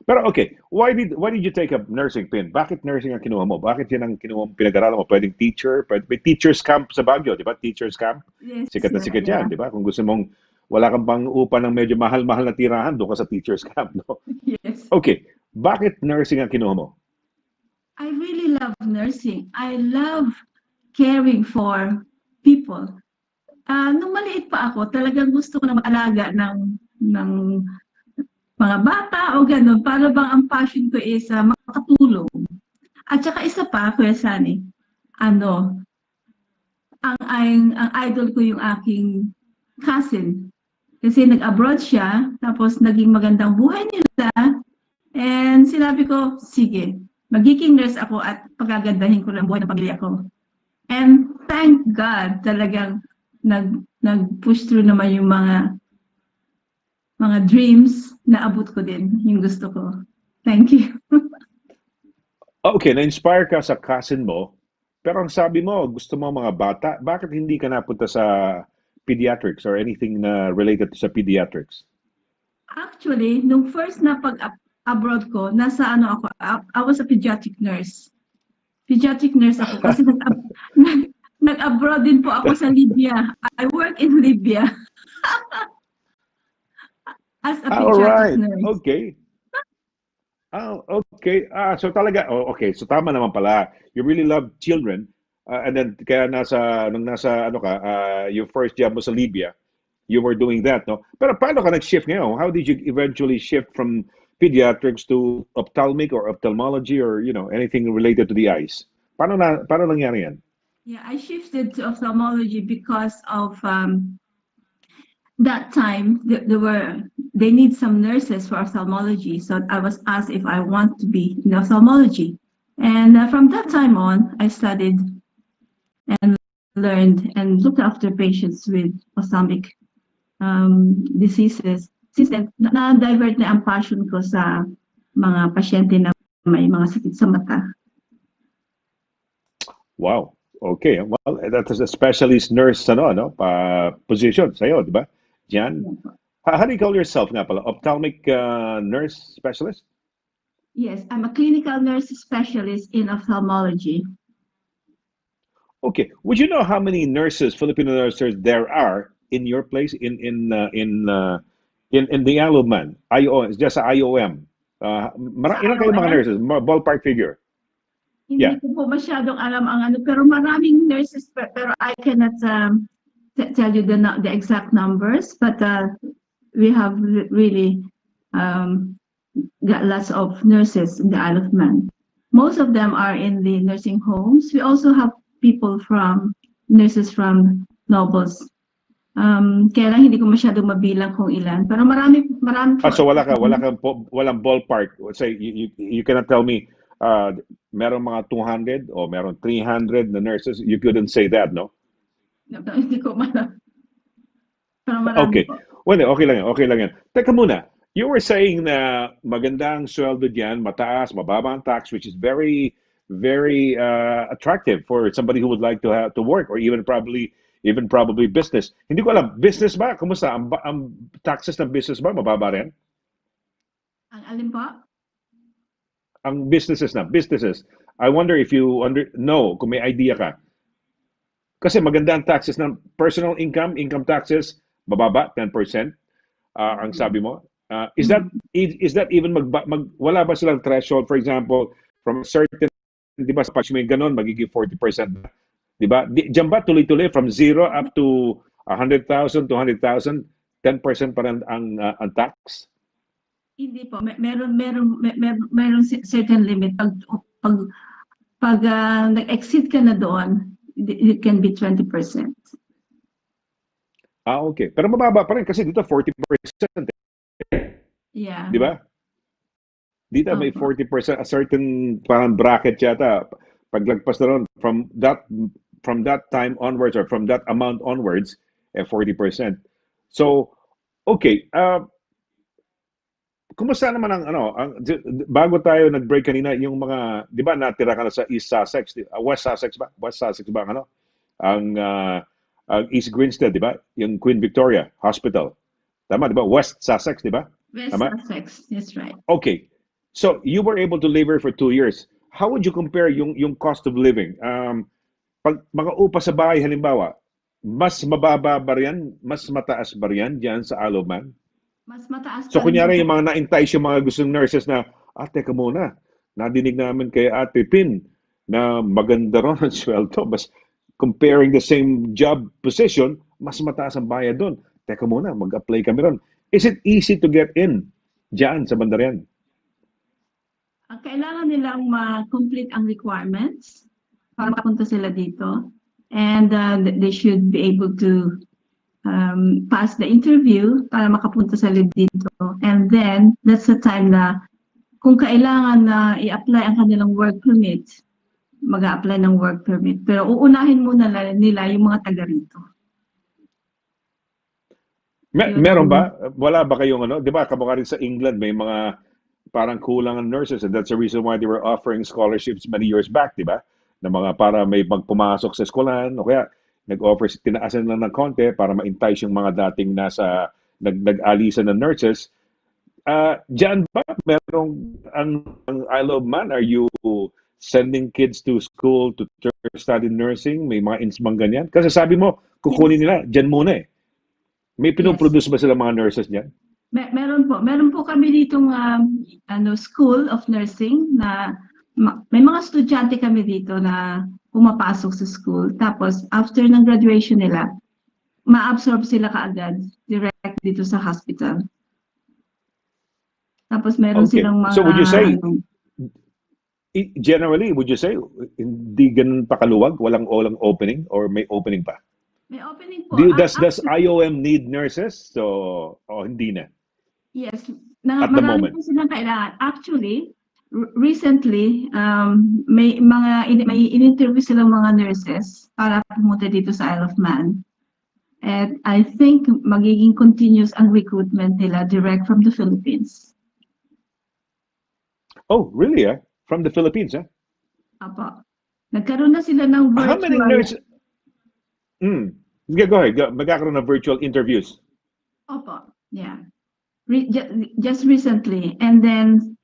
Pero okay, why did you take up nursing, Pin? Bakit nursing ang kinuha mo? Bakit yan ang kinuha mo, pinag-aralan mo? Pwedeng teacher, may teacher's camp sa Baguio, di ba? Teacher's camp. Yes, Sikat na sir. sikat Yeah. yan, di ba? Kung gusto mong wala kang pang upa ng medyo mahal-mahal na tirahan, doon ka sa teacher's camp, no? Yes. Okay, bakit nursing ang kinuha mo? I really love nursing. I love caring for people. Nung maliit pa ako, talagang gusto ko na mag-alaga ng mga bata o gano'n. Para bang ang passion ko is makatulong. At saka isa pa, Kuya Sunny, ang idol ko yung aking cousin. Kasi nag-abroad siya, tapos naging magandang buhay nila. And sinabi ko, sige, magiging nurse ako at pagagandahin ko lang buhay ng pamilya ko. And thank God, talagang nag-push through naman yung mga dreams na abot ko din, yung gusto ko. Thank you. Okay, na-inspire ka sa cousin mo, pero ang sabi mo, gusto mo mga bata, bakit hindi ka napunta sa pediatrics or anything na related sa pediatrics? Actually, nung first na pag-abroad ko, nasa ano ako, I was a pediatric nurse. Pediatric nurse ako kasi nag-abroad din po ako sa Libya. I work in Libya as a All pediatric right. nurse. Okay. Okay. So talaga, okay. So tama naman pala. You really love children. And then kaya nung nasa ano ka, your first job mo sa Libya, you were doing that, no? Pero paano ka nag-shift ngayon? How did you eventually shift from pediatrics to ophthalmic or ophthalmology or, anything related to the eyes? Paano nangyari yan? Yeah, I shifted to ophthalmology because of that time they need some nurses for ophthalmology. So I was asked if I want to be in ophthalmology. And from that time on, I studied and learned and looked after patients with ophthalmic diseases. Since then, na-divert na ang passion ko sa mga pasyente na may mga sakit sa mata. Wow. Okay. Well, that's a specialist nurse position sa'yo, di ba? Diyan. How do you call yourself nga pala? Ophthalmic nurse specialist? Yes, I'm a clinical nurse specialist in ophthalmology. Okay. Would you know how many Filipino nurses there are in your place in the Isle of Man? Just IOM. Sa Ilan kayo mga ROM, nurses? Ballpark figure. hindi Yeah. ko po masyadong alam ang ano, pero maraming nurses, pero I cannot tell you the exact numbers, but we have really got lots of nurses in the Isle of Man. Most of them are in the nursing homes. We also have people nurses from Nobles. Kaya lang hindi ko masyado mabilang kung ilan, pero marami po. So walang ballpark. Say you cannot tell me meron mga 200 o meron 300 na nurses. You couldn't say that, no? Hindi ko malam. Pero marami Okay. po. Well, okay lang yan. Okay lang yan. Teka muna. You were saying na magandang sweldo diyan, mataas, mababa ang tax, which is very, very attractive for somebody who would like to have to work or even probably business. Hindi ko alam, business ba? Kumusta? Ang taxes ng business ba? Mababa rin? Ang alin po? Ang businesses. I wonder if you know, kung may idea ka. Kasi maganda ang taxes ng personal income taxes, mababa, 10%. Ang sabi mo. Is that even wala ba silang threshold, for example, from a certain, di ba, pag may ganon, magiging 40%, di ba? Diyan ba tuloy-tuloy from 0 up to 100,000, 200,000, 10% pa rin ang tax? Hindi po. Meron certain limit. Pag nag-exceed ka na doon, it can be 20%. Okay. Pero mababa pa rin kasi dito 40%. Yeah. Di ba? Dito may Opo. 40%, a certain parang bracket yata. Paglagpas na ron, from that time onwards or from that amount onwards, 40%. So, okay. Kumusta naman bago tayo nag-break kanina, yung mga, di ba natira ka na sa East Sussex, West Sussex ba? West Sussex ba ang East Grinstead, di ba? Yung Queen Victoria Hospital. Tama, di ba? West Sussex, di ba? West Tama? Sussex, that's right. Okay. So, you were able to live here for 2 years. How would you compare yung cost of living? Pag mga upa sa bahay, halimbawa, mas mababa ba riyan? Mas mataas ba riyan diyan sa Isle of Man? Mas mataas So, pa rin kunyari po. yung mga na-entice yung mga gustong nurses na, teka muna, nadinig namin kay Ate Pin na maganda ron ang sweldo. Mas comparing the same job position, mas mataas ang bayad doon. Teka muna, mag-apply kami ron. Is it easy to get in diyan sa Bandarian? Ang kailangan nilang ma-complete ang requirements para makapunta sila dito. And they should be able to pass the interview para makapunta sila dito. And then, that's the time na kung kailangan na i-apply ang kanilang work permit, mag-a-apply ng work permit. Pero uunahin muna nila yung mga taga rito. Meron ba? Wala ba kayong di ba, kamukha rin sa England, may mga parang kulang ang nurses and that's the reason why they were offering scholarships many years back, di ba? Na mga para may magpumasok sa eskwelahan o kaya nag-offer, tinaasan lang ng konti para ma-entice yung mga dating nag-alisan ng nurses. Diyan ba merong ang Isle of Man, are you sending kids to school to study nursing? May mga insmang ganyan? Kasi sabi mo, kukunin nila, diyan muna eh. May pinoproduce ba sila mga nurses diyan? Meron po. Meron po kami ditong school of nursing na may mga estudyante kami dito na pumapasok sa school. Tapos, after ng graduation nila, ma-absorb sila kaagad direct dito sa hospital. Tapos, meron silang mga... So, would you say, generally, would you say, hindi ganun pakaluwag? Walang opening or may opening pa? May opening po. Does IOM need nurses? So, hindi na? Yes. At the Marami moment. po silang kailangan. Actually, recently, may in-interview silang mga nurses para pumunta dito sa Isle of Man. And I think magiging continuous ang recruitment nila direct from the Philippines. Oh, really? From the Philippines? Apo. Nagkaroon na sila ng virtual... How many nurses? Go ahead. Magkakaroon ng virtual interviews. Opo. Yeah. Just recently. And then,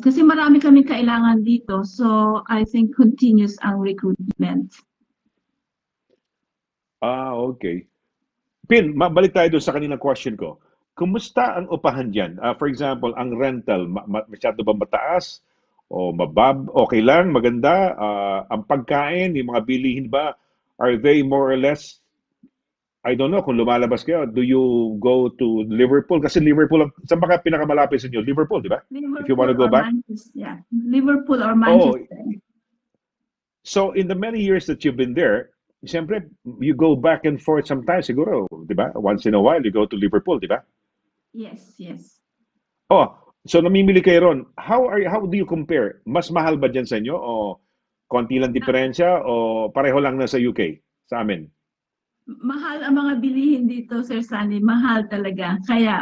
kasi marami kami kailangan dito, so I think continuous ang recruitment. Okay. Pin, balik tayo doon sa kaninang question ko. kumusta ang upahan diyan? For example, ang rental, masyado ba mataas? O okay lang, maganda? Ang pagkain, yung mga bilihin ba, are they more or less, I don't know, kung lumalabas kayo, do you go to Liverpool? Kasi Liverpool, saan ba ka pinakamalapit sa inyo? Liverpool, di ba? If you want Liverpool to go or back? Manchester. Yeah. Liverpool or Oh, Manchester. so in the many years that you've been there, siyempre, you go back and forth sometimes, siguro, di ba? Once in a while, you go to Liverpool, di ba? Yes, yes. Oh, so namimili kayo ron. How do you compare? Mas mahal ba diyan sa inyo o konti lang diferensya o pareho lang na sa UK sa amin? Mahal ang mga bilihin dito, Sir Sunny. Mahal talaga. Kaya,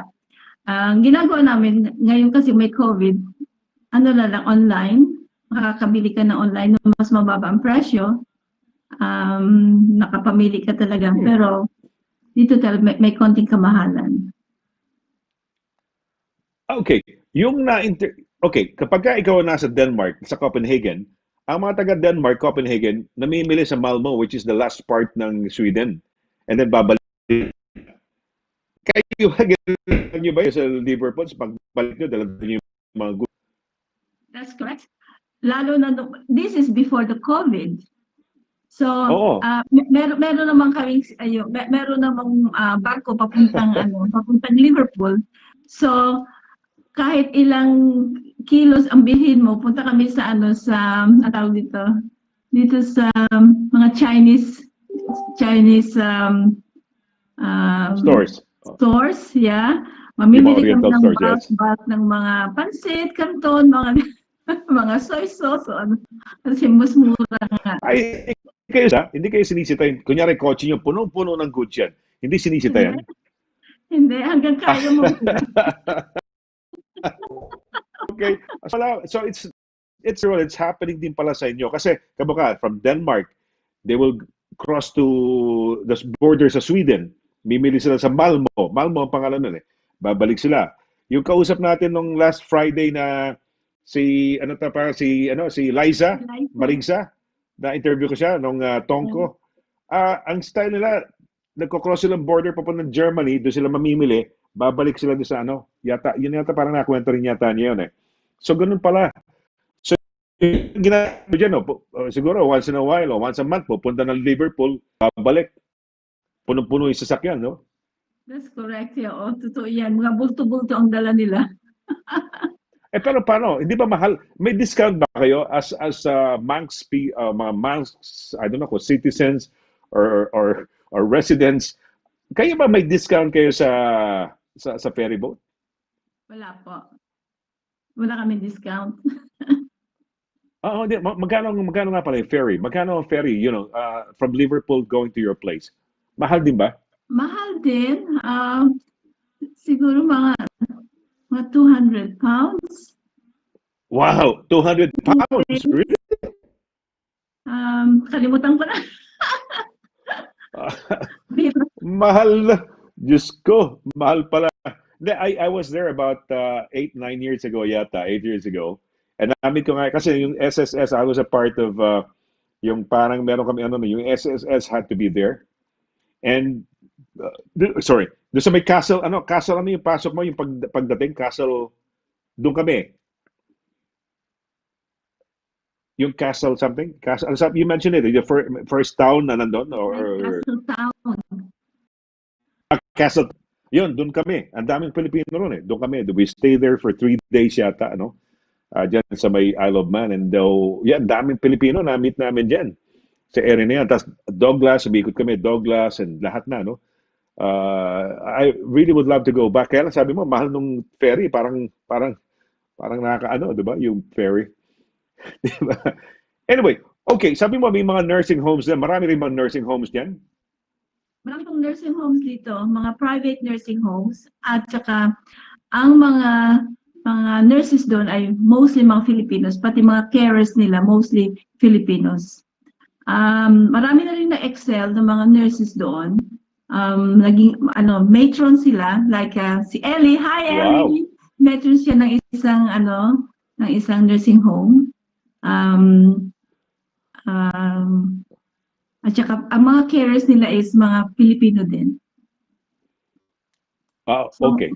ang ginagawa namin, ngayon kasi may COVID, ano na lang, online. Makakabili ka na online na mas mababa ang presyo. Nakapamili ka talaga. Pero, dito talaga may konting kamahalan. Okay, yung okay, kapag ka ikaw nasa Denmark, sa Copenhagen, ang mga taga Denmark, Copenhagen, namimili sa Malmo, which is the last part ng Sweden. And then babalik kayo ba, ganun nyo ba yun sa Liverpool? Sa pagbalik nyo, dala nyo yung mga goods? That's correct. Lalo na, this is before the COVID. So, Oo. meron namang kaming, meron namang barko papuntang, papuntang Liverpool. So, kahit ilang kilos ang bilhin mo, punta kami sa, tawag dito sa mga Chinese Stores. stores, yeah. Yung mga Mamimili kami Oriental ng stores, yes. bulk ng mga pansit, karton, mga mga soy sauce, kasi mas mura nga. Ay, hindi kayo sinisita yun. Kunyari, kotse nyo, punong-puno ng goods yan. Hindi sinisita yan? Hindi, hanggang kaya mo. Okay. So it's happening din pala sa inyo. Kasi, kabuka, from Denmark, they will cross to the border sa Sweden. Mimili sila sa Malmo. Malmo ang pangalan nun eh. Babalik sila. Yung kausap natin nung last Friday na si Liza Marigsa, na interview ko siya nung Tongko. Ang style nila, nagko-cross silang border papuntang Germany, doon sila mamimili, babalik sila doon sa yun yata parang nakwento rin yata niya yun eh. So ganun pala. So yung ginagawa dyan, siguro once in a while o once a month, pupunta ng Liverpool, babalik, punong-puno yung sasakyan, no? That's correct. Yeah, totoo yan. Mga bulto-bulto ang dala nila. Pero paano? Hindi ba mahal? May discount ba kayo as mga Manx, I don't know, citizens or residents? Kayo ba may discount kayo sa ferry boat? Wala po. Wala kami discount. Oo, magkano nga pala yung ferry? Magkano ang ferry, from Liverpool going to your place? Mahal din ba? Mahal din. Siguro mga 200 pounds. Wow, 200 pounds. Really? Kalimutan ko na. Mahal na. Diyos ko, mahal pala. I was there about 8 years ago yata, 8 years ago. And namin ko nga, kasi yung SSS, I was a part of, yung parang meron kami, yung SSS had to be there. And, sorry, doon sa may castle, castle yung pasok mo, yung pagdating, castle, doon kami. Yung castle something? Castle, you mentioned it, the first town na nandun? Castle Town. Castle, yun, doon kami. Ang daming Pilipino ron eh. Doon kami. We stay there for 3 days yata, dyan sa may Isle of Man. And daming Pilipino na-meet namin dyan. Sa area na yan. Tapos Douglas, umikot kami, Douglas and lahat na, I really would love to go back. Kaya lang sabi mo, mahal nung ferry. Parang nakaka-, diba? Yung ferry. Diba? Anyway, okay. Sabi mo, may mga nursing homes dyan. Marami rin mga nursing homes dyan. Marami pong nursing homes dito, mga private nursing homes, at saka ang mga nurses doon ay mostly mga Filipinos, pati mga carers nila mostly Filipinos. Marami na rin na-excel ng mga nurses doon. Naging matron sila, like si Ellie. Hi Ellie. Wow. Matron siya ng isang nursing home. At saka, ang mga carers nila is mga Pilipino din. So, Okay.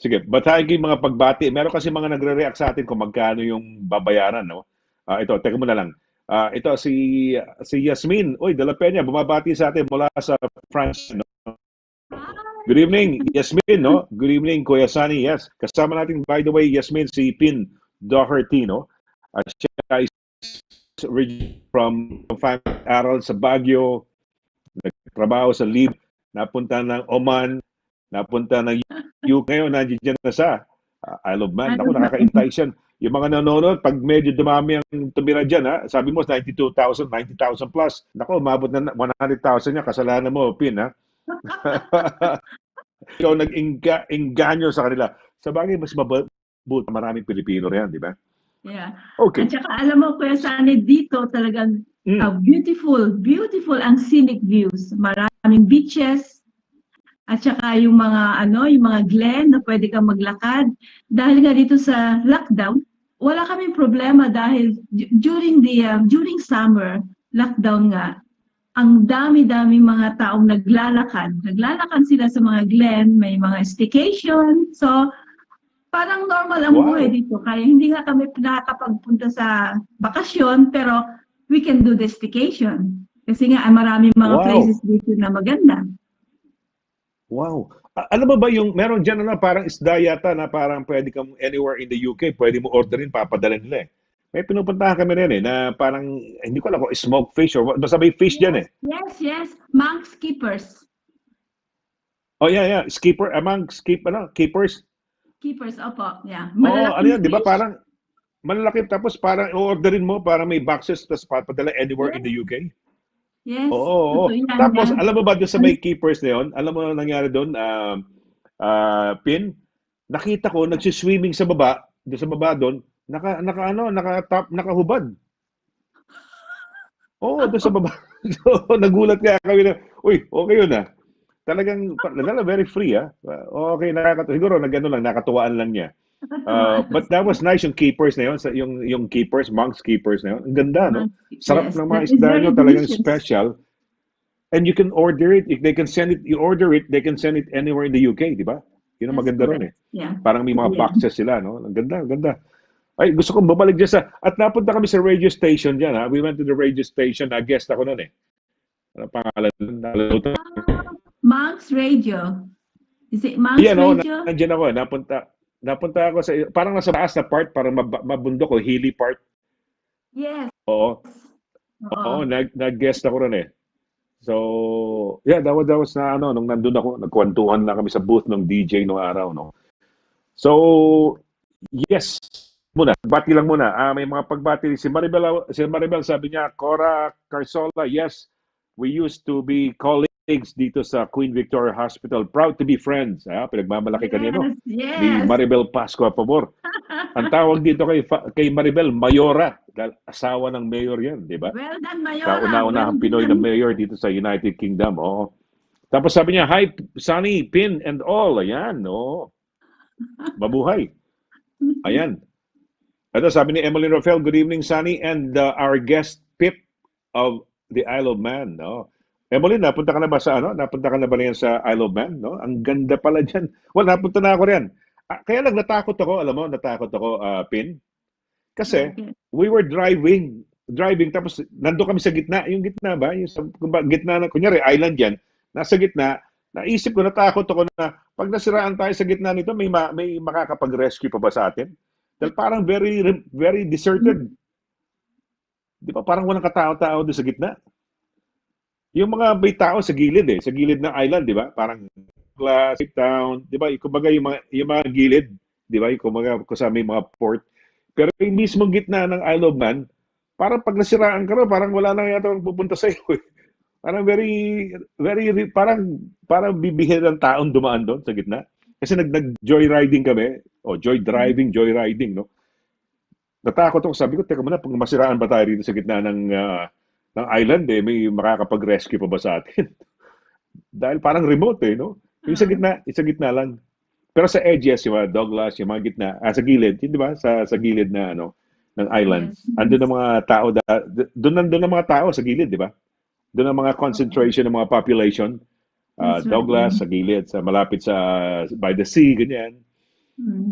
Sige, batahin ko yung mga pagbati. Meron kasi mga nagre-react sa atin kung magkano yung babayaran, no? Ito, teka mo na lang. Ito, si Yasmin. Uy, Dela Peña, bumabati sa atin mula sa France, no? Good evening, Yasmin, no? Good evening, Kuya Sunny. Yes. Kasama natin, by the way, Yasmin, si Pin Doherty, no? At siya is originally from family aral sa Baguio, nagtrabaho sa Lib, napunta ng Oman, napunta ng UK, ngayon nandiyan na sa Isle of Man. I Ako, don't know. nakaka-entice yan. Yung mga nanonood, pag medyo dumami ang tumira dyan, ha? Sabi mo, 92,000, 90,000 plus. Nako, umabot na 100,000 niya. Kasalanan mo, Pin, ha? Ikaw nag-inganyo sa kanila. Sa bagay, mas mabuti maraming Pilipino riyan, di ba? Yeah. Okay. At saka alam mo, Kuya Sunny, dito talagang beautiful, beautiful ang scenic views. Maraming beaches, at saka yung mga yung mga glen na pwede kang maglakad. Dahil nga dito sa lockdown, wala kaming problema dahil during summer, lockdown nga, ang dami-daming mga taong naglalakad. Naglalakad sila sa mga glen, may mga staycation. So, parang normal ang buhay Wow. dito. Kaya hindi nga kami nakakapagpunta sa bakasyon, pero we can do the staycation. Kasi nga, maraming mga Wow. places dito na maganda. Wow. Alam mo ba yung meron dyan na parang isda yata na parang pwede kang anywhere in the UK, pwede mo orderin, papadala nila eh. May pinupuntahan kami rin eh, na parang, hindi ko alam kung smoked fish or basta may fish dyan eh. Yes. Monk skippers. Oh yeah. Keepers. Keepers, opo. Yeah. Oo, ano Malalaking yan, di ba fish. parang malalaki tapos parang orderin mo para may boxes tapos papadala anywhere in the UK. Yes. Oo. Totoo yan. Tapos, Yan. alam mo ba doon sa may keepers na yun? Alam mo ang nangyari doon? Pin, nakita ko, nagsiswimming sa baba, doon sa baba doon, nakahubad. Oo, doon sa baba. So, nagulat kaya kami na, uy, okay yun ah. Talagang very free ah. Okay, siguro nakatuwaan lang niya. But that was nice yung keepers na yun, yung keepers, monks keepers na yun. Ang ganda, no? Sarap Yes, ng mga that is isda very nyo, talagang delicious. special. And you can order it. If they can send it, you order it, they can send it anywhere in the UK, di ba? Yun ang That's maganda ron eh. correct. Yeah. Parang may mga Yeah. boxes sila, no? Ang ganda. Ay, gusto kong babalik dyan at napunta kami sa radio station dyan, ha? We went to the radio station, guest ako nun eh. Ano pangalan? Nakalimutan. Monk's Radio. Is it Monk's Yan, oh, Radio? nandiyan ako. Napunta ako sa, parang nasa taas na part, parang mabundok o hilly part. Yes. Oo, Oo. nag-guest ako ron eh. So, yeah, that was na nung nandun ako, nagkwentuhan lang kami sa booth ng DJ nung araw, no. So, yes, bati lang muna. May mga pagbati si Maribel sabi niya, Cora Carsola, yes, we used to be colleagues dito sa Queen Victoria Hospital. Proud to be friends. Pinagmamalaki kanino. Yes. Ni Maribel Pasco a favor. Ang tawag dito kay Maribel, Mayora. Dahil asawa ng mayor yan, di ba? Well done, Mayora. Kauna-unahang Pinoy na mayor dito sa United Kingdom. Oo. Tapos sabi niya, hi, Sunny, Pin, and all. Ayan, oo. Mabuhay. Ayan. Ito, sabi ni Emily Rafael, good evening, Sunny, and our guest, Pip of the Isle of Man. No? Emily, napunta ka na ba Napunta ka na ba yan sa Isle of Man? No? Ang ganda pala dyan. Well, napunta na ako riyan. Kaya lang natakot ako, Pin. Kasi, we were driving, tapos nando kami sa gitna. Yung gitna ba? Yung gitna na, kunyari, island yan. Nasa gitna, naisip ko, natakot ako na pag nasiraan tayo sa gitna nito, may makakapag-rescue pa ba sa atin? Dahil parang very, very deserted. Di ba? Parang walang katao-tao doon sa gitna. Yung mga may tao sa gilid sa gilid ng island, di ba? Parang classic town, di ba? Kumbaga yung mga gilid, di ba? Kumbaga kasama yung mga port. Pero yung mismong gitna ng Isle of Man, parang pag nasiraan ka parang wala na yata pupunta sa iyo. Parang very, parang bibihira ng taong dumaan doon sa gitna. Kasi nag-joyriding kami, joyriding, no? Natakot ako, sabi ko, teka muna, pag masiraan ba tayo dito sa gitna ng island, may makakapag-rescue pa ba sa atin? Dahil parang remote, no? Yung sa gitna lang. Pero sa edges, yung mga Douglas, yung mga gitna, sa gilid, di ba? Sa gilid na, ng island. Yes. Andun ang mga tao, doon ang mga tao sa gilid, di ba? Doon ang mga concentration ng mga population. That's right. Douglas sa gilid, sa malapit sa by the sea, ganyan. Mm.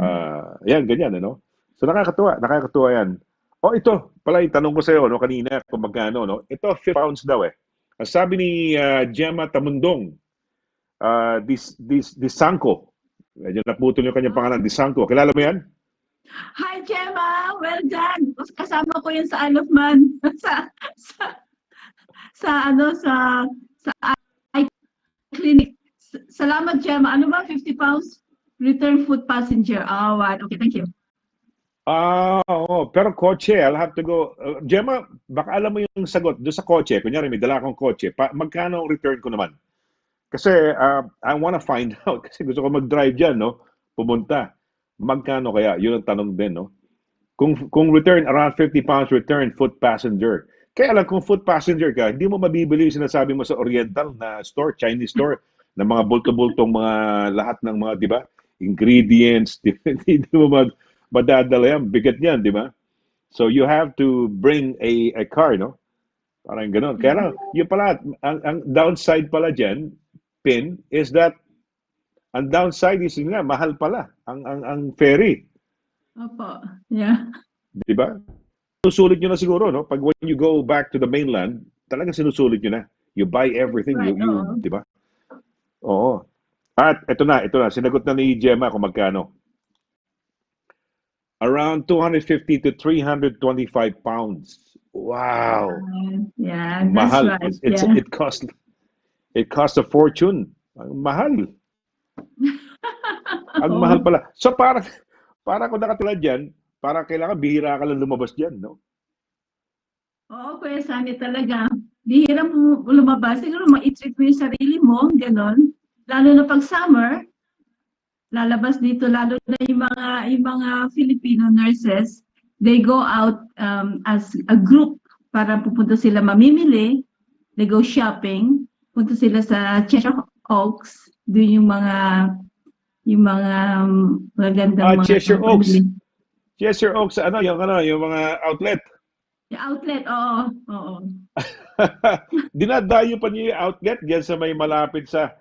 Yan, ganyan, ano? So nakakatuwa yan. Oh, ito, pala yung tanong ko sa iyo, no, kanina, kung magkano, no? Ito, 50 pounds daw eh. Ang sabi ni Gemma Tamundong, this Sanko. Medyo naputol yung kanyang pangalan, this Sanko. Kilala mo yan? Hi, Gemma! Well done! Kasama ko yun sa Isle of Man. sa, sa, ano, sa eye clinic. Salamat, Gemma. Ano ba, 50 pounds? Return food passenger. Oh, right. Okay, thank you. Pero kotse, I'll have to go. Gemma, baka alam mo yung sagot doon sa kotse. Kunyari, may dala akong kotse. Magkano ang return ko naman? Kasi I wanna find out. Kasi gusto ko mag-drive dyan, no? Pumunta. Magkano kaya? Yun ang tanong din, no? Kung return, around 50 pounds return foot passenger. Kaya alam, kung foot passenger ka, hindi mo mabibili yung sinasabi mo sa Oriental na store, Chinese store, na mga bulto-bultong mga lahat ng mga, di ba? Ingredients, hindi mo madadala yan. Bigat yan, di ba? So you have to bring a car, no? Parang ganun. Kaya lang, yun pala, ang downside pala dyan, Pin, is that ang downside is nga, mahal pala ang ferry. Opo. Yeah. Di ba? Sinusulit nyo na siguro, no? Pag when you go back to the mainland, talaga sinusulit nyo na. You buy everything, Right. Oo. di ba? Oo. At ito na. Sinagot na ni Gemma kung magkano. Around 250 to 325 pounds. Wow. Yeah, that's Mahal. right. Yeah. It costs a fortune. Ang mahal. Ang Oo. mahal pala. So para kung nakatulad dyan, para kailangan bihira ka lang lumabas dyan, no? Oo, Kuya Sunny, talaga. Bihira mo lumabas. Siguro ma-treat mo yung sarili mo, ganon. Lalo na pag summer, lalabas dito, lalo na yung mga Filipino nurses, they go out as a group para pupunta sila mamimili. They go shopping. Punta sila sa Cheshire Oaks. Doon yung mga magandang mga Cheshire Oaks. pamili. Cheshire Oaks, yung mga outlet. Yung outlet, oo. Oo. Dinadayo pa niyo yung outlet diyan sa may malapit sa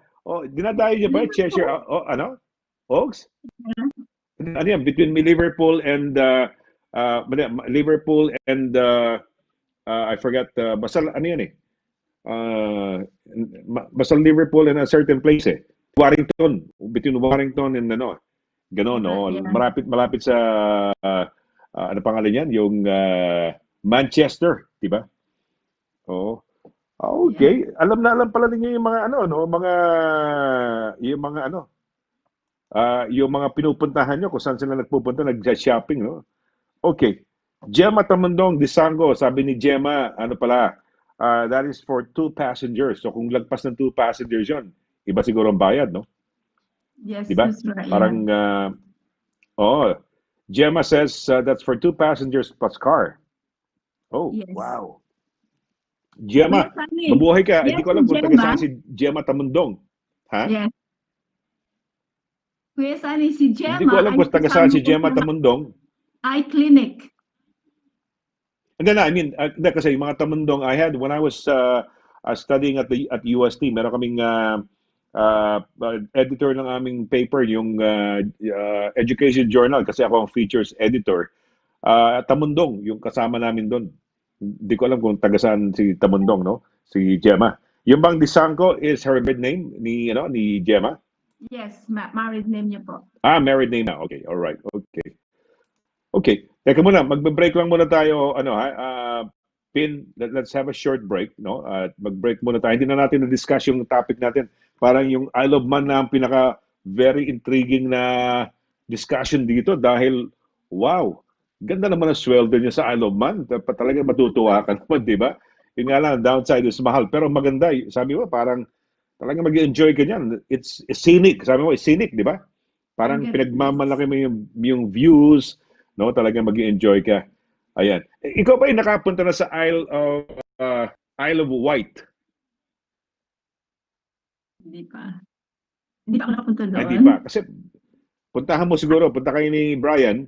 dinadayo niyo ba yung Cheshire Oaks? Ano yan? Between Liverpool and I forgot basta ano yan eh. Basta Liverpool and a certain place eh. Warrington, between Warrington and gano'n, no? Yeah. Malapit sa ano pangalan yan? Yung Manchester, di ba? Oo. Okay. Yeah. Alam pala ninyo yung mga yung mga pinupuntahan nyo kung saan sila nagpupunta, nag-shopping, no? Okay. Gemma Tamundong Disango, sabi ni Gemma, that is for 2 passengers. So kung lagpas ng 2 passengers yon, iba siguro ang bayad, no? Yes, Diba? that's right. Parang, Gemma says that's for 2 passengers plus car. Oh, yes. Wow. Gemma, Sunny. mabuhay ka. Yes, Hindi ko alam kung Gemma. taga saan si Gemma Tamundong. Ha? Yes. Kuya Sunny, si Gemma. Hindi ko alam kung taga saan si Gemma Tamundong. Eye clinic. And then, I mean, kasi yung mga Tamundong I had when I was studying at UST, meron kaming editor ng aming paper, yung education journal, kasi ako ang features editor. Tamundong, yung kasama namin doon. Hindi ko alam kung taga saan si Tamundong, no? Si Gemma. Yung bang Disanko is her married name ni Gemma? Yes, married name niya po. Married name na. Okay, all right. Okay. Teka muna, magbe-break lang muna tayo, Pin, let's have a short break, no? Mag-break muna tayo. Hindi na natin na-discuss yung topic natin. Parang yung Isle of Man na ang pinaka very intriguing na discussion dito dahil, wow, ganda naman ang sweldo niya sa Isle of Man. Talaga matutuwa ka naman, di ba? Yung nga lang, downside is mahal. Pero maganda. Sabi mo, parang talaga mag-enjoy ka niyan. It's scenic. Sabi mo, it's scenic, di ba? Parang pinagmamalaki mo yung views, no? Talaga mag-enjoy ka. Ayan. Ikaw ba yung nakapunta na sa Isle of Wight? Hindi pa. Hindi pa ako nakapunta doon. Hindi pa. Kasi puntahan mo siguro, punta kayo ni Brian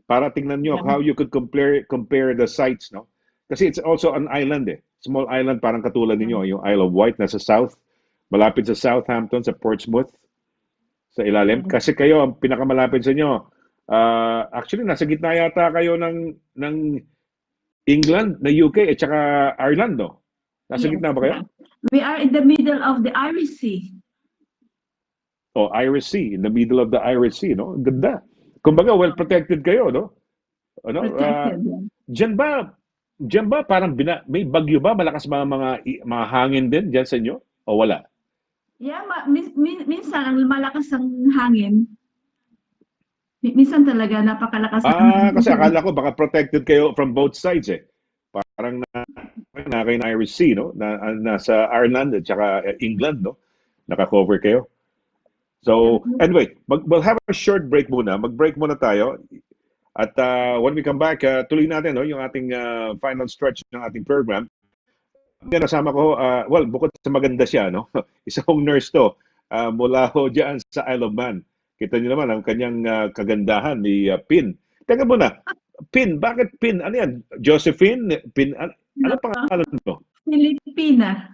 para tingnan nyo how you could compare the sites, no? Kasi it's also an island eh. Small island, parang katulad ninyo, yung Isle of Wight nasa south. malapit sa Southampton, sa Portsmouth, sa ilalim. Yes. Kasi kayo, ang pinakamalapit sa inyo, actually, nasa gitna yata kayo ng England, na UK, at saka Ireland, no? Nasa Yes, gitna ba kayo? yeah. We are in the middle of the Irish Sea. O, Irish Sea, in the middle of the Irish Sea, no? Ang ganda. Kumbaga, well protected kayo, no? Ano, Protected. Yeah. diyan ba, diyan ba parang may bagyo ba? Malakas ba mga hangin din diyan sa inyo? O wala? Yeah, minsan ang malakas ang hangin. Minsan talaga napakalakas ng Kasi hangin. akala ko baka protected kayo from both sides eh. Parang na kayo na Irish Sea, no? Nasa Ireland at saka England, no? Naka-cover kayo. So, anyway, we'll have a short break muna. Mag-break muna tayo. At when we come back, tuloy natin no, yung ating final stretch ng ating program. Yan, nasama ko, well, bukod sa maganda siya, no? Isang nurse to, mula ho dyan sa Isle of Man. Kita niyo naman ang kanyang kagandahan ni Pin. Teka muna, Pin, bakit Pin? Ano yan? Josephine? Pin? Ano pangalan mo? Filipina.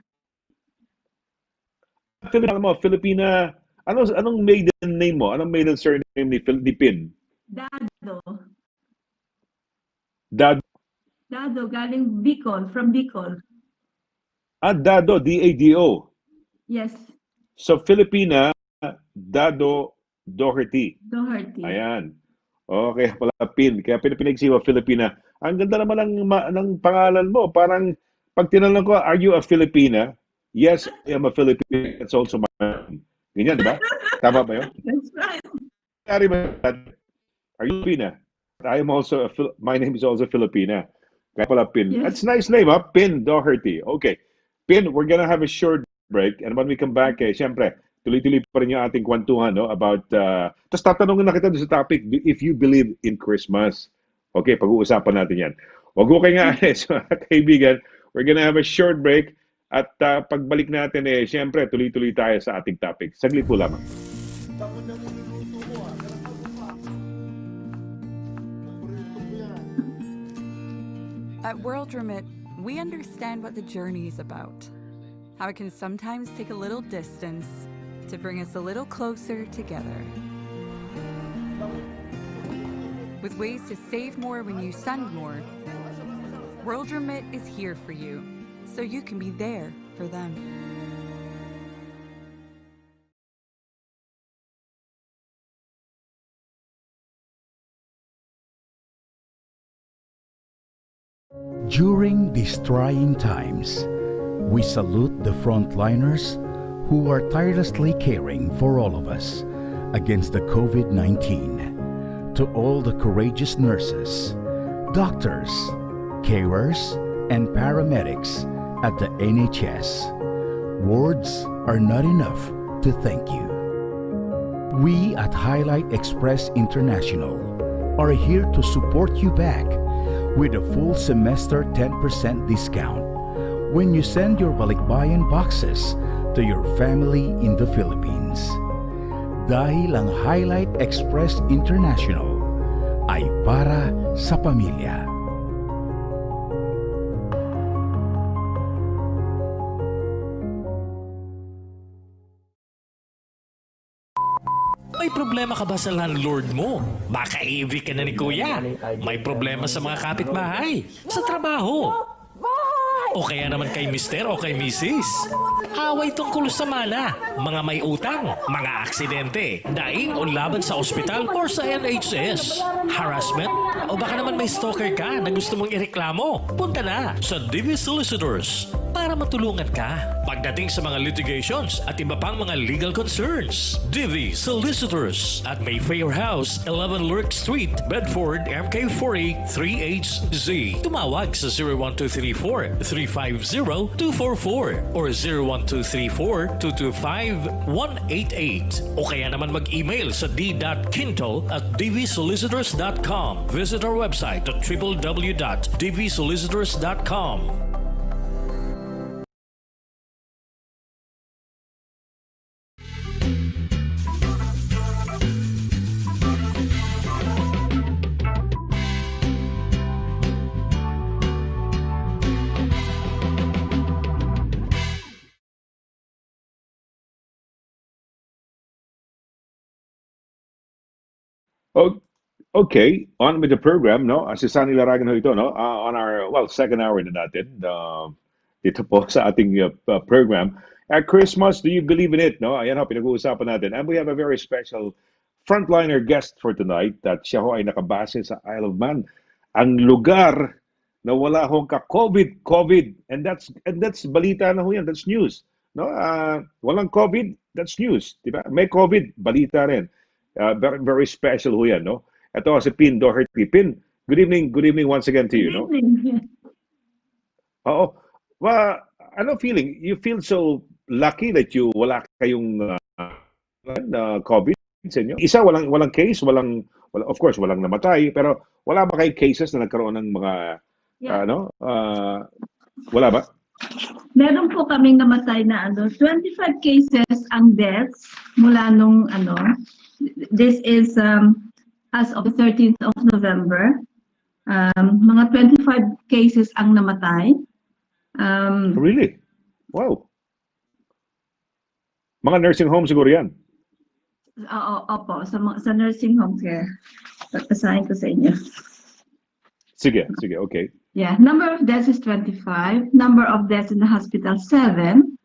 Filipina. Anong maiden name mo? Anong maiden surname ni Pin? Dado. Dad. Dado, galing Bicol, from Bicol. Dado, D-A-D-O. Yes, So, Filipina, Dado Doherty. Doherty. Ayan. Okay, pala Pin. Kaya pinagsiwa Filipina. Ang ganda naman ng pangalan mo. Parang, pag tinanong ko, are you a Filipina? Yes, I am a Filipina. That's also my name. Ganyan, di ba? Tama ba yun? That's right. Are you Filipina? I am also, my name is also Filipina. Kaya pala Pin. Yes. That's a nice name, ha? Pin Doherty. Okay. Pin, we're gonna have a short break. And when we come back, syempre, tuloy-tuloy pa rin yung ating kwentuhan, no? About, tapos tatanungin na kita doon sa topic, if you believe in Christmas. Okay, pag-uusapan natin yan. Huwag ko kayo nga alis, mga kaibigan. We're gonna have a short break. At pagbalik natin, syempre, tuloy-tuloy tayo sa ating topic. Saglit po lamang. At World Remit, we understand what the journey is about. How it can sometimes take a little distance to bring us a little closer together. With ways to save more when you send more, World Remit is here for you, so you can be there for them. During these trying times, we salute the frontliners who are tirelessly caring for all of us against the COVID-19. To all the courageous nurses, doctors, carers, and paramedics at the NHS, words are not enough to thank you. We at Highlight Express International are here to support you back with a full semester 10% discount when you send your balikbayan boxes to your family in the Philippines. Dahil ang Highlight Express International ay para sa pamilya. May problema ka ba sa landlord mo? Baka i-evict ka na ni Kuya. May problema sa mga kapitbahay, sa trabaho. O kaya naman kay Mister o kay Mrs. Away tungkol sa mana, mga may utang, mga aksidente, daing o laban sa ospital or sa NHS. Harassment? O baka naman may stalker ka na gusto mong ireklamo? Punta na sa DV Solicitors para matulungan ka pagdating sa mga litigations at iba pang mga legal concerns. DV Solicitors at Mayfair House, 11 Lurk Street, Bedford, MK40 3HZ. Tumawag sa 01234-350-244 or 01234-225-188 o kaya naman mag-email sa d.quinto@dvsolicitors.com. Visit our website at www.dvsolicitors.com. Oh, okay, on with the program, no? Si Sunny Laragan ho ito, no? On our, well, second hour na natin. Dito po sa ating program. At Christmas, do you believe in it, no? Ayan ho, pinag-uusapan natin. And we have a very special frontliner guest for tonight that siya ho ay nakabase sa Isle of Man. Ang lugar na wala hong ka-COVID. And that's balita na ho yan. That's news. No? Walang COVID, that's news. Diba? May COVID, balita rin. Very, very special ho yan, no? Ito si Pin Doherty. Pin, good evening once again to Good you, no? evening. Oo. Well, ano feeling? You feel so lucky that you wala kayong COVID sa inyo? Isa, walang case, of course, walang namatay, pero wala ba kayong cases na nagkaroon ng mga, Yeah. wala ba? Meron po kaming namatay na 25 cases ang deaths mula nung this is as of the 13th of November. Mga 25 cases ang namatay. Really? Wow. Mga nursing home siguro yan. Opo, sa nursing home care. Pagpasahin ko sa inyo. Sige, okay. Yeah, number of deaths is 25. Number of deaths in the hospital, 7.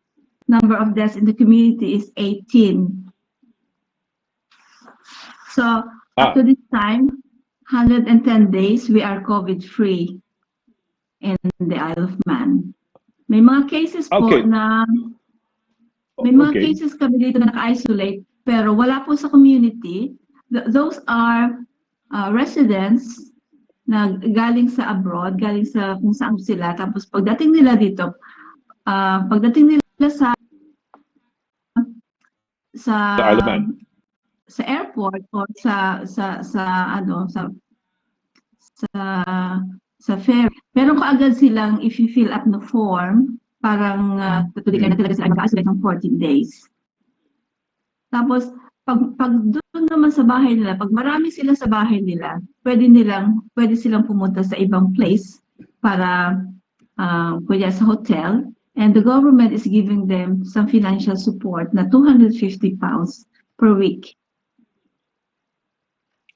Number of deaths in the community is 18. So, up to this time, 110 days, we are COVID-free in the Isle of Man. May mga cases po Okay. na, may mga Okay. cases kami dito na naka-isolate, pero wala po sa community. Those are residents na galing sa abroad, galing sa kung saan sila. Tapos pagdating nila dito, pagdating nila sa Sa Isle of Man. sa airport or sa ferry, meron kaagad silang if you fill up na form, parang tutuloy na talaga sila mag-isolate ng 14 days. Tapos pag doon naman sa bahay nila, pag marami sila sa bahay nila, pwede silang pumunta sa ibang place para kuya sa hotel, and the government is giving them some financial support na 250 pounds per week.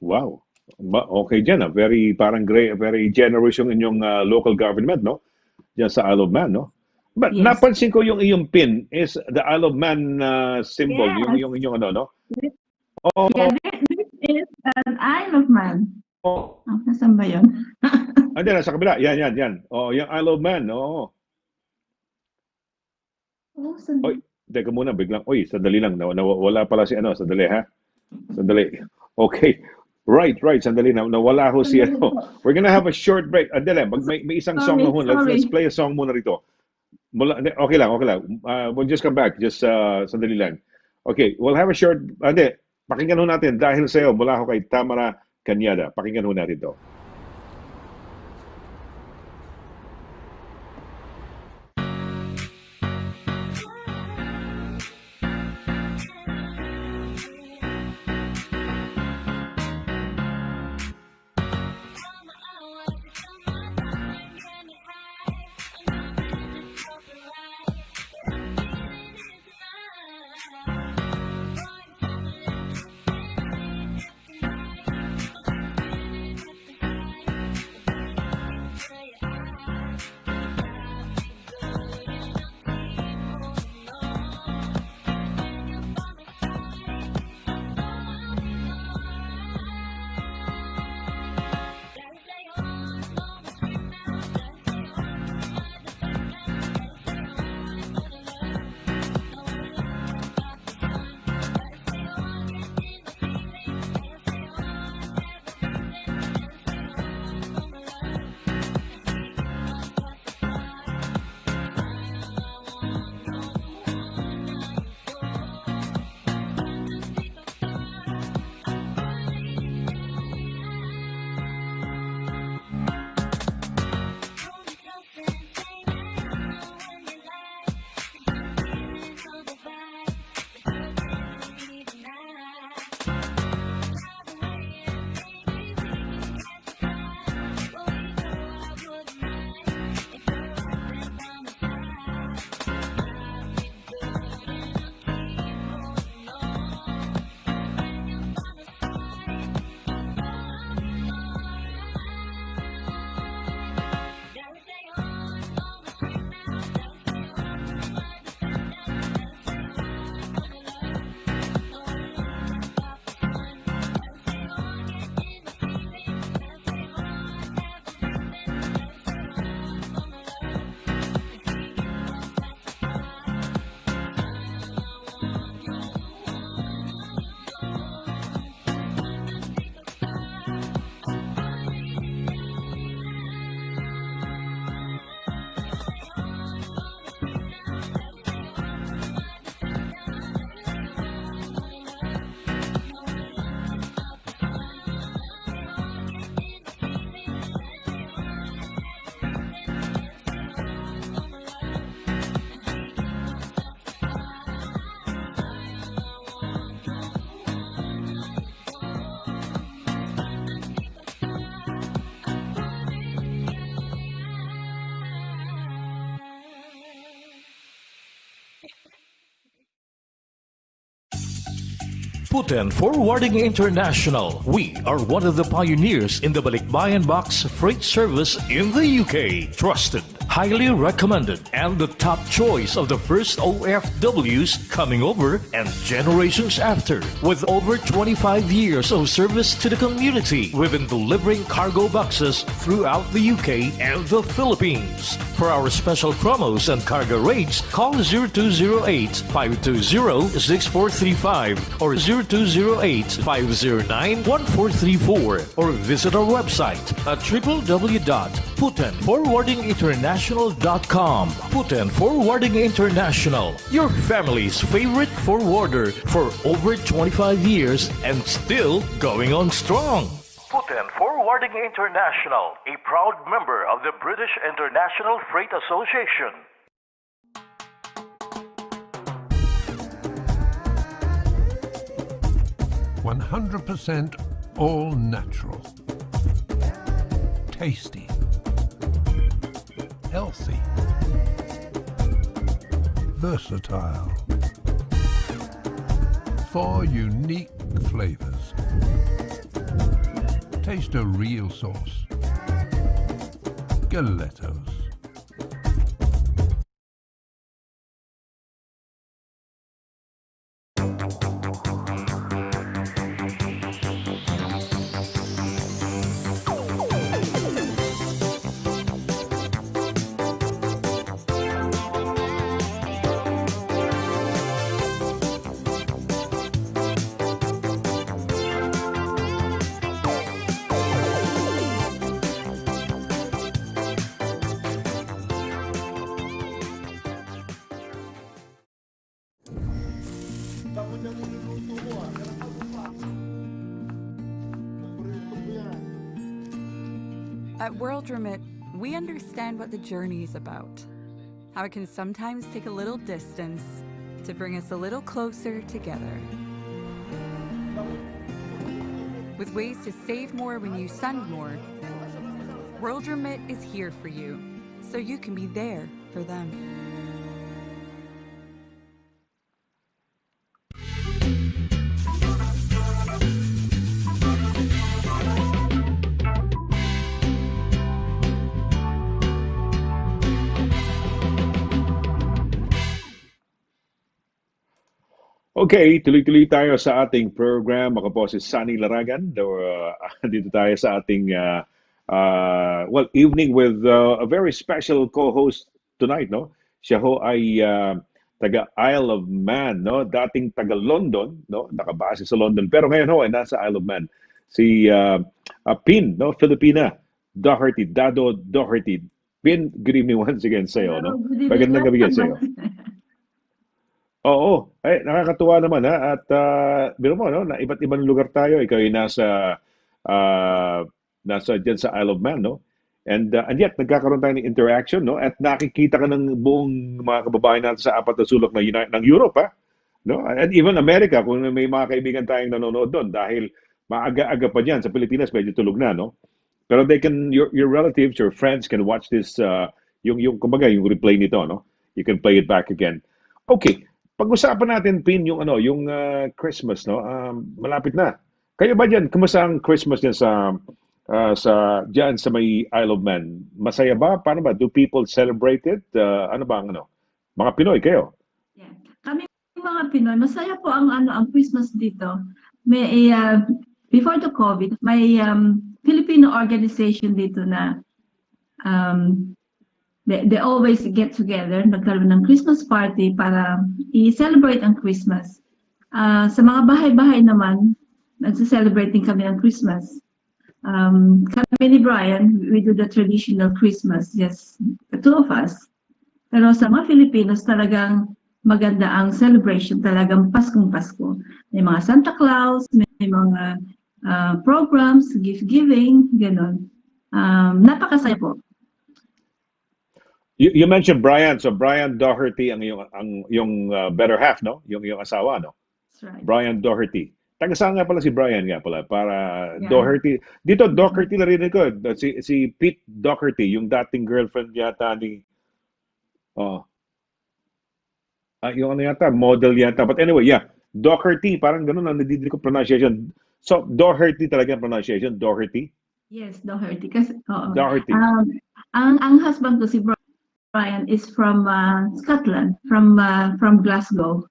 Wow. Okay dyan, very parang very generous yung inyong local government, no? Diyan sa Isle of Man, no? But Yes. napansin ko yung iyong pin is the Isle of Man symbol, Yes. yung inyong no? Yeah, this is an Isle of Man. Oh, Nasaan ba yun? andyan, sa kabila. Yan. Oh, yung Isle of Man, oo. Oy, teka muna, biglang, sandali lang. Nawala pala si sandali ha. Sandali. Okay. Right, sandali na. Nawala ho si We're gonna have a short break. Andali, may isang song na ho. Let's play a song muna rito. Okay lang. We'll just come back. Just sandali lang. Okay, we'll have a short, pakinggan ho natin dahil sa'yo, mula ho kay Tamara Kanyada. Pakinggan ho natin to. Putin Forwarding International. We are one of the pioneers in the Balikbayan Box freight service in the UK. Trusted, highly recommended, and the top choice of the first OFWs coming over and generations after. With over 25 years of service to the community, we've been delivering cargo boxes throughout the UK and the Philippines. For our special promos and cargo rates, call 0208-520-6435 or 0208-509-1434 or visit our website at www.putinforwardinginternational.com. Putin Forwarding International, your family's favorite forwarder for over 25 years and still going on strong. Putin Forwarding International, a proud member of the British International Freight Association. %100% all natural, tasty, healthy, versatile, 4 unique flavors. Taste a real sauce. Galettos. At World Remit, we understand what the journey is about, how it can sometimes take a little distance to bring us a little closer together. With ways to save more when you send more, World Remit is here for you, so you can be there for them. Okay, tuloy-tuloy tayo sa ating program. Ako po si Sonny Laragan. Dito tayo sa ating evening with a very special co-host tonight, no? Siya ho ay taga Isle of Man, no? Dating taga London, no? Nakabase sa London. Pero ngayon ho ay nasa Isle of Man. Si Pin, no? Filipina Doherty, Dado Doherty. Pin, good evening once again sa iyo, no? Good evening. Magandang gabi sa iyo. Oo, ay nakakatuwa naman ha at biro mo no, na iba't ibang lugar tayo. Ikaw ay nasa diyan sa Isle of Man, no? And yet nagkakaroon tayo ng interaction, no? At nakikita ka ng buong mga kababayan natin sa apat na sulok ng Europe, ha? No? And even America kung may mga kaibigan tayong nanonood doon dahil maaga-aga pa diyan sa Pilipinas medyo tulog na, no? Pero your relatives, your friends can watch this yung kumbaga yung replay nito, no? You can play it back again. Okay. Pag-usapan natin Pin yung Christmas, no? Malapit na. Kayo ba diyan? Kumusta ang Christmas diyan sa may Isle of Man? Masaya ba? Paano ba? Do people celebrate it? Ano ba ang mga Pinoy kayo? Yeah. Kami mga Pinoy, masaya po ang Christmas dito. May before the COVID, may Filipino organization dito na they always get together, nagkaroon ng Christmas party para i-celebrate ang Christmas. Sa mga bahay-bahay naman, nagse-celebrate din kami ng Christmas. Kami ni Brian, we do the traditional Christmas, yes, the two of us. Pero sa mga Filipinos, talagang maganda ang celebration, talagang Paskong Pasko. May mga Santa Claus, may mga programs, gift-giving, gano'n. Napakasaya po. You mentioned Brian, so Brian Doherty ang yung better half, no? Yung asawa, no? That's right. Brian Doherty. Taga saan nga pala si Brian nga pala para Yeah. Doherty. Dito Doherty na rin ko. Si Pete Doherty, yung dating girlfriend yata ni yung yata model yata. But anyway, yeah. Doherty, parang ganun ang nadidinig ko pronunciation. So, Doherty talaga ang pronunciation, Doherty? Yes, Doherty. Kasi, oo. Doherty. Ang husband ko, si Brian, is from Scotland, from Glasgow.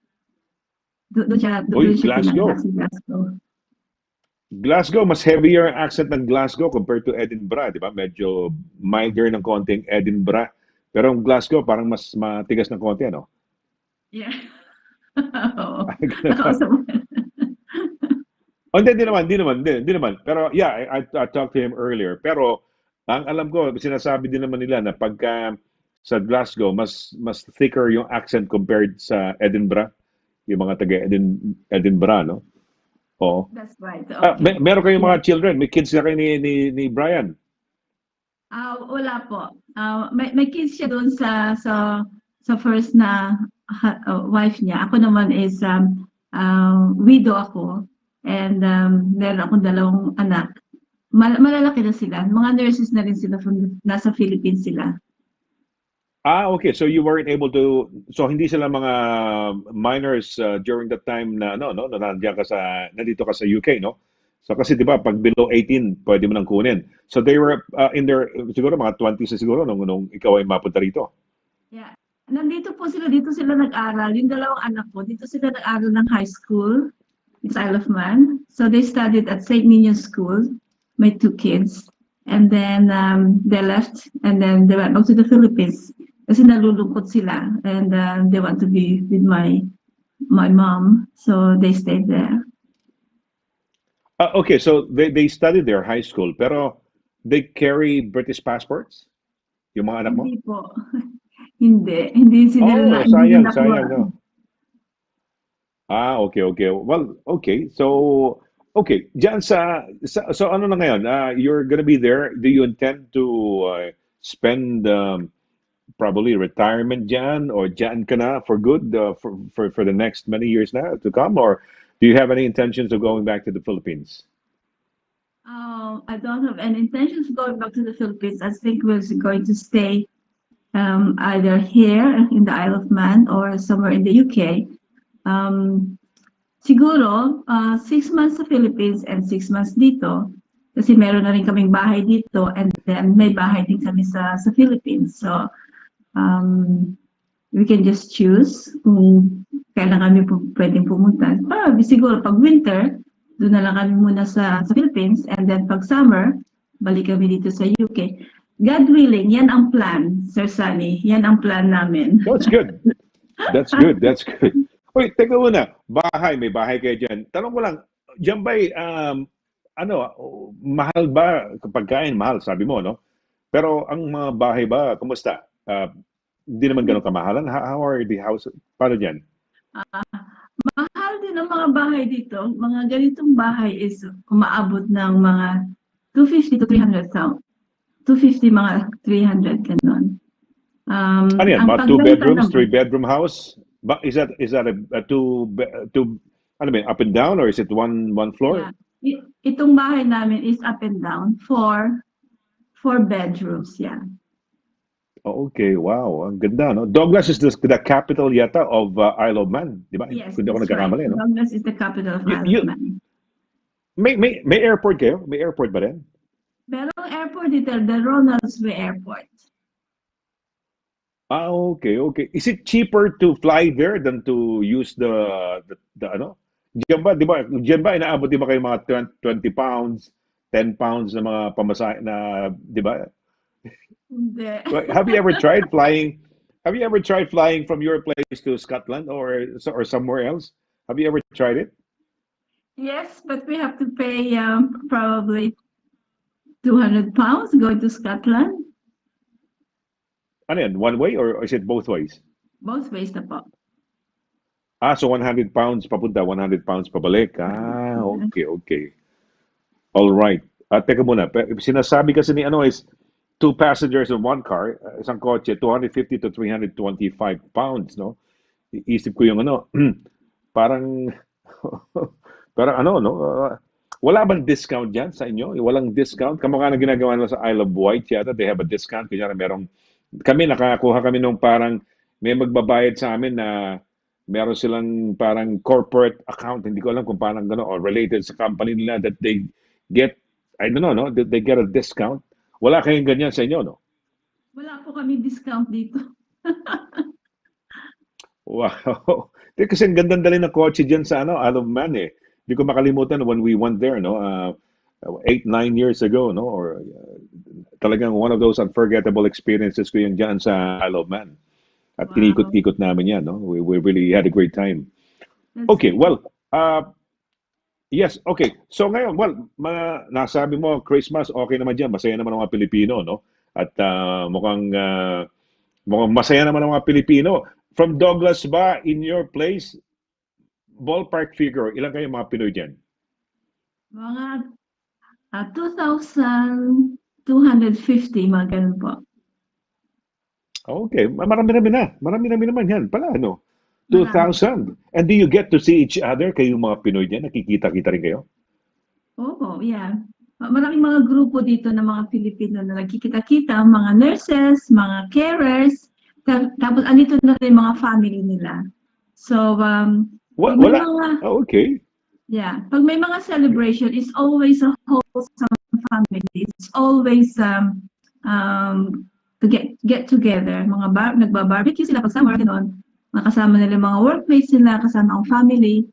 Uy, Doon siya pinanganak Glasgow. sa Glasgow. Glasgow, mas heavier ang accent ng Glasgow compared to Edinburgh, di ba? Medyo milder ng konting Edinburgh. Pero ang Glasgow, parang mas matigas ng konti, ano? Yeah. Oo. Ay, ganun ba? Nakausap mo. Oh, hindi naman. Pero yeah, I talked to him earlier. Pero ang alam ko, sinasabi din naman nila na pagka sa Glasgow, mas thicker yung accent compared sa Edinburgh, yung mga taga Edinburgh, no? Oo. That's right. May, Okay. meron kayong Yeah. mga children, may kids na kayo ni Brian. Wala po. May kids siya doon sa first na wife niya. Ako naman is widow ako, and meron akong dalawang anak. Malalaki na sila. Mga nurses na rin sila nasa Philippines sila. Okay. So you weren't able to, so hindi sila mga minors during that time na, no, na nandito ka sa UK, no? So kasi 'di ba pag below 18, pwede mo nang kunin. So they were in their siguro mga 20s na siguro nung ikaw ay mapunta rito. Yeah. Dito sila nag-aral. Yung dalawang anak ko, dito sila nag-aral ng high school sa Isle of Man. So they studied at St. Ninian's School, my two kids. And then they left, and then they went back to the Philippines. Kasi nalulungkot sila, and they want to be with my mom. So they stayed there. Okay, so they studied their high school, pero they carry British passports? Yung mga anak mo? Hindi po. Hindi Oh, hindi sayang, nakuha. no? Okay. Well, okay. So, okay. Diyan so ano na ngayon? You're gonna be there. Do you intend to spend probably retirement diyan, or diyan ka na for good for the next many years now to come, or do you have any intentions of going back to the Philippines? I don't have any intentions of going back to the Philippines. I think we're going to stay either here in the Isle of Man or somewhere in the UK. Siguro 6 months sa Philippines and 6 months dito. Kasi meron na rin kaming bahay dito, and then may bahay din kami sa Philippines. So we can just choose kung kailan kami pwedeng pumunta. Siguro pag winter, doon na lang kami muna sa Philippines, and then pag summer, balik kami dito sa UK. God willing, yan ang plan, Sir Sonny. Yan ang plan namin. That's good. That's good. Wait, teka muna. May bahay kayo dyan. Tanong ko lang, dyan ba'y, mahal ba? Pagkain, mahal, sabi mo, no? Pero ang mga bahay ba, kumusta? Hindi naman ganun kamahalan. How are the houses? Paano dyan? Mahal din ang mga bahay dito. Mga ganitong bahay is umaabot ng mga 250 to 300,000. 250, mga 300, ganun. Ano yan? Ang About 2 pagbenta bedrooms, naman, 3 bedroom house? Is that a ano ba, up and down, or is it one floor? yeah. Itong bahay namin is up and down, four bedrooms, yeah. Oh, okay, wow. Ang ganda, no? Douglas is the capital yata of Isle of Man, di ba? Yes, Kung di ako that's right. nagkakamali, no? Douglas is the capital of Isle You- of Man. May airport kayo? May airport ba rin? Merong airport dito, the Ronaldsway Airport. Okay. Is it cheaper to fly there than to use the ano? Diyan ba, di ba? Diyan ba inaabot di ba kayo mga 20 pounds, 10 pounds na mga pamasahe na, di ba? Hindi. Have you ever tried flying? Have you ever tried flying from your place to Scotland or somewhere else? Have you ever tried it? Yes, but we have to pay probably 200 pounds going to Scotland. Ano yan? One way, or is it both ways? Both ways na po. So 100 pounds papunta, 100 pounds pabalik. Okay. All right. Teka muna. Sinasabi kasi ni ano is 2 passengers in one car, isang kotse, 250 to 325 pounds, no? Iisip ko yung ano, parang ano, no? Wala bang discount dyan sa inyo? Walang discount? Kamukha na ginagawa nila sa Isle of Wight yata, they have a discount. Kaya nakakuha kami nung parang may magbabayad sa amin na meron silang parang corporate account, hindi ko alam kung parang gano'n, or related sa company nila that they get, I don't know, no, that they get a discount. Wala kayong ganyan sa inyo, no? Wala po kami discount dito. Wow. Kasi ang gandang dali ng kotse dyan sa Isle of Man eh. Hindi ko makalimutan when we went there, no? 8, 9 years ago, no? Or talagang one of those unforgettable experiences ko yung dyan sa Isle of Man. At Wow. kinikot-ikot namin yan, no? We really had a great time. That's Okay, great. well, yes, okay. So ngayon, well, nasabi mo, Christmas, okay naman dyan. Masaya naman ang mga Pilipino, no? At mukhang masaya naman ang mga Pilipino. From Douglas ba, in your place, ballpark figure, ilan kayo mga Pinoy dyan? Mga 2,250, mga ganun po. Okay, marami-rami na. Marami-rami naman yan pala, no? Marami. 2,000. And do you get to see each other, kayong mga Pinoy dyan? Nakikita-kita rin kayo? Oo, yeah. Maraming mga grupo dito ng mga Pilipino na nagkikita-kita, mga nurses, mga carers, tapos andito na rin mga family nila. So, pag may Wala. mga, Okay. yeah, pag may mga celebration, it's always a wholesome family. It's always to get together. Nagba-barbecue sila pag summer, gano'n. Kasama nila mga workmates nila, kasama ang family.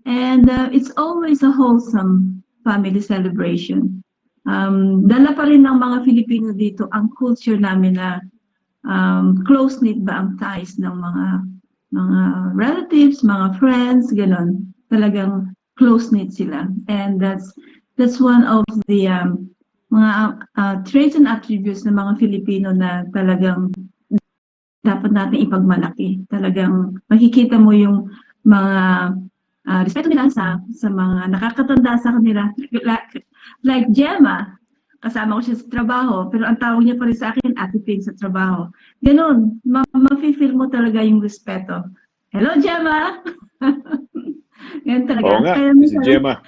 And it's always a wholesome family celebration. Dala pa rin ng mga Filipino dito ang culture namin na close-knit ba ang ties ng mga relatives, mga friends, gano'n. Talagang close-knit sila. And that's one of the mga traits and attributes ng mga Filipino na talagang dapat natin ipagmalaki. Talagang makikita mo yung mga respeto nila sa mga nakakatanda sa kanila. Like Gemma, kasama ko siya sa trabaho, pero ang tawag niya pa rin sa akin, Ate Ping sa trabaho. Ganun, ma-feel mo talaga yung respeto. Hello, Gemma! Ganun talaga. Oo nga, Kaya si minsan- Gemma.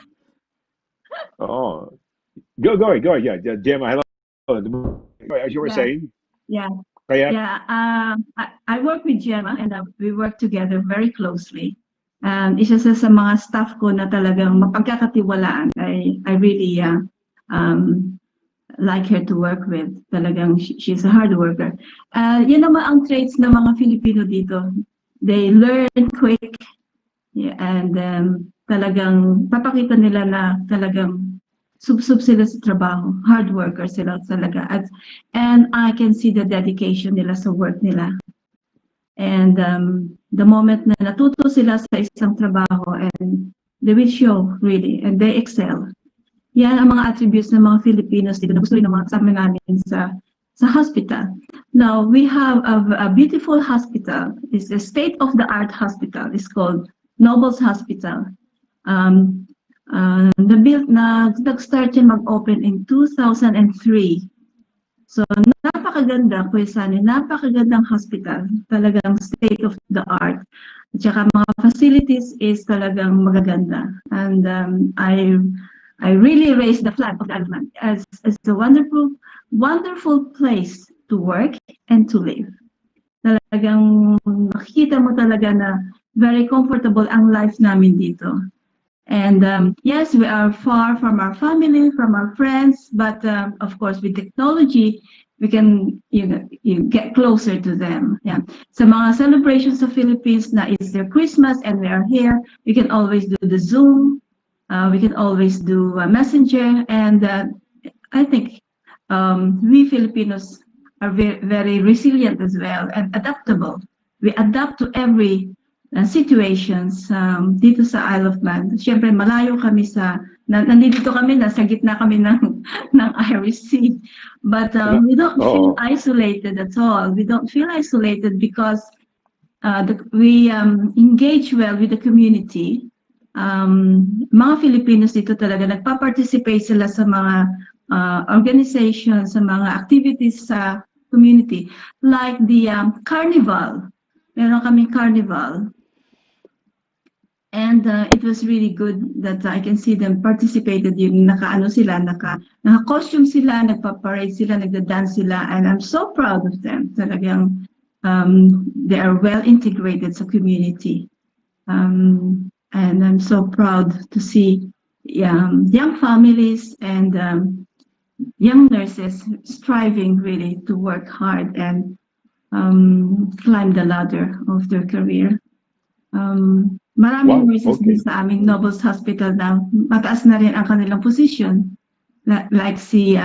Oo. Go, yeah, Gemma, hello. As you were Yeah. saying, Yeah. kaya, Yeah, I work with Gemma and we work together very closely. Isa sa mga staff ko na talagang mapagkakatiwalaan. I really like her to work with. Talagang she's a hard worker. Yan naman ang traits ng mga Filipino dito. They learn quick, yeah, and talagang papakita nila na talagang sub sila sa trabaho. Hard worker sila talaga. And I can see the dedication nila sa work nila. And the moment na natuto sila sa isang trabaho, and they will show really, and they excel. Yan ang mga attributes ng mga Filipinos dito na gusto rin ng mga kasama namin sa hospital. Now, we have a beautiful hospital. It's a state-of-the-art hospital. It's called Nobles Hospital. Nag-start yan mag-open in 2003. So, napakaganda, Kuya Sunny, napakagandang hospital. Talagang state-of-the-art. At saka mga facilities is talagang magaganda. And I really raise the flag of the Isle of Man as a wonderful place to work and to live. Talagang makikita mo talaga na very comfortable ang life namin dito. And yes, we are far from our family, from our friends, but of course with technology, we can you get closer to them. Yeah. Sa mga celebrations sa Philippines na is their Christmas and we are here, we can always do the Zoom. We can always do Messenger, and I think we Filipinos are very resilient as well and adaptable. We adapt to every situations dito sa Isle of Man. Siyempre, malayo kami nandito kami, nasa gitna kami ng Irish Sea. But we don't feel isolated at all. We don't feel isolated because we engage well with the community. Mga Filipinos dito talaga nagpa-participate sila sa mga organizations, sa mga activities sa community, like the carnival. Meron kaming carnival, and it was really good that I can see them participated. Yung naka-costume sila, nagpa-parade sila, nagda-dance sila, and I'm so proud of them. Talagang they are well integrated sa community. And I'm so proud to see young families and young nurses striving really to work hard and climb the ladder of their career. Maraming Wow, nurses din okay. sa aming Nobles Hospital na mataas na rin ang kanilang position. Like si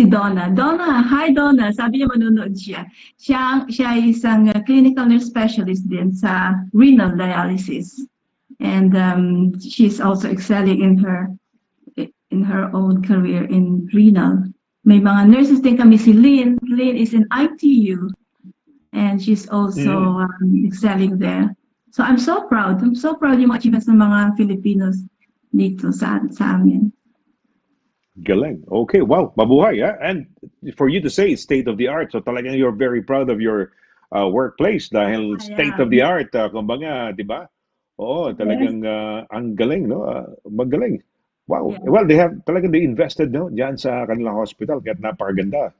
Donna. Donna, hi Donna. Sabi niya manonood siya. Siya ay isang clinical nurse specialist din sa renal dialysis. And she's also excelling in her own career in renal. May mga nurses din kami, si Lynn. Lynn is in ITU and she's also excelling there. So I'm so proud. I'm so proud yung achievements ng mga Filipinos dito sa amin. Galing. Okay, wow. Mabuhay, ha? And for you to say it's state of the art, so talagang you're very proud of your workplace dahil state of the art, kumbaga, di ba? Oo, Yes. talagang ang galing, no? Magaling. Wow. Yeah. Well, they invested, no, diyan sa kanilang hospital kaya napakaganda.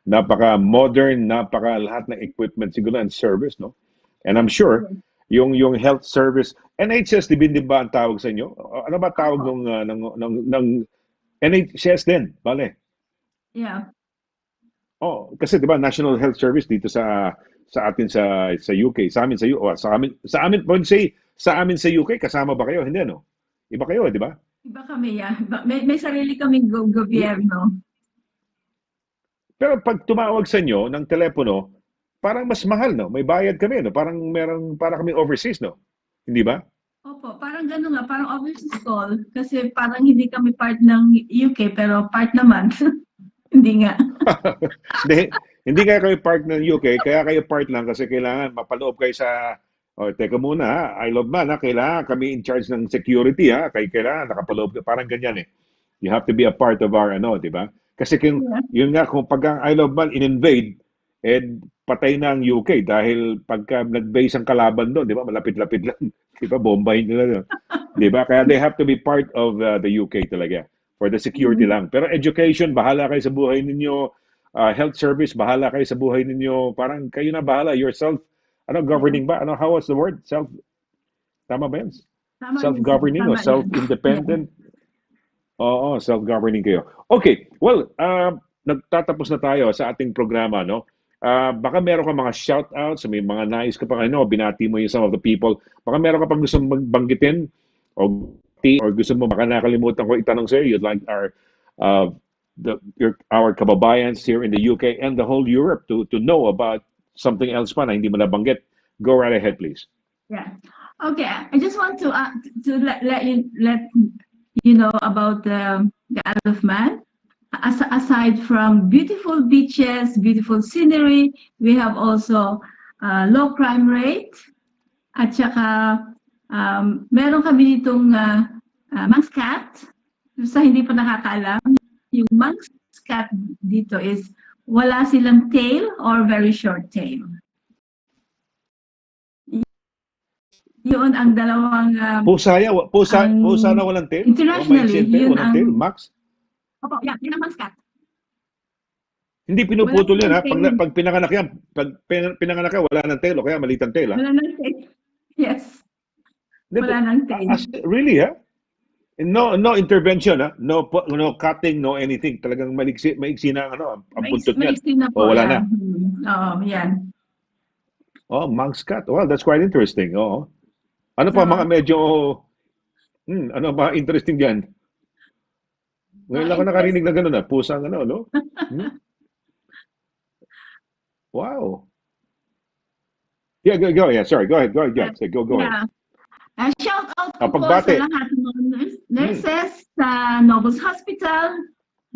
Napaka-modern, lahat ng equipment siguro and service, no? And I'm sure yung health service, NHS din ba ang tawag sa inyo? Ano ba tawag ng NHS din, bale? Yeah. Oh, kasi 'di ba National Health Service dito sa atin sa UK, sa amin sa amin sa amin sa UK kasama ba kayo? Hindi no. Iba kayo, 'di ba? Iba kami, yeah. May sarili kaming gobyerno. Pero pag tumawag sa inyo ng telepono, parang mas mahal, no? May bayad kami, no? Para kami overseas, no? Hindi ba? Opo, parang gano'n nga, parang overseas call. Kasi parang hindi kami part ng UK, pero part naman. Hindi nga. Hindi kaya kayo part ng UK, kaya kayo part lang kasi kailangan mapaloob kayo sa teka muna ha, I love man ha, kailangan kami in charge ng security ha, kailangan nakapaloob ka, parang ganyan eh. You have to be a part of our di ba? Kasi yun nga, kung pag ang I love man in-invade, patay na ang UK dahil pagka nag-base ang kalaban doon, di ba? Malapit-lapit lang. Di ba? Bombahin nila doon. Di ba? Kaya they have to be part of the UK talaga for the security lang. Pero education, bahala kayo sa buhay ninyo. Health service, bahala kayo sa buhay ninyo. Parang kayo na bahala. Yourself, governing ba? How was the word? Tama ba yan? Tama Self-governing yun, o tama yan. self-independent? Oo, self-governing kayo. Okay, well, nagtatapos na tayo sa ating programa, no? Baka meron ka mga shout-outs, may mga nais ka pa, binati mo yung some of the people. Baka meron ka pang gusto banggitin or gusto mo, baka nakalimutan ko itanong sa'yo, you'd like our kababayans here in the UK and the whole Europe to know about something else pa na hindi mo nabanggit. Go right ahead, please. Yeah. Okay. I just want to let you know about the Isle of Man. Aside from beautiful beaches, beautiful scenery, we have also low crime rate. At saka meron kami ditong Muscat. Sa hindi pa nakakaalam, yung Muscat dito is wala silang tail or very short tail. Yun ang dalawang Pusa na walang tail? internationally, yun walang ang tail, Max? Opo, yeah, yun ang Muscat. Hindi pinuputol yan, ha? Walang tail. Pag pinanganak yan, wala nang tail, o kaya maliit ang tail, ha? Wala nang tail. Yes. Wala nang tail. Really, ha? No intervention, ha? No cutting, no anything. Talagang maiksi na ang buntot niyan. Maiksi na po. O wala na. Oo, yan. Oh, Muscat. Well, that's quite interesting. Oo. Ano pa mga medyo ano ba interesting diyan? Ngayon lang ako nakarinig na gano'n na pusang no? Wow. Yeah, go. Yeah, sorry. Go ahead. Yeah, go ahead. Shout out po pagbati. sa lahat ng nurses sa Nobles Hospital.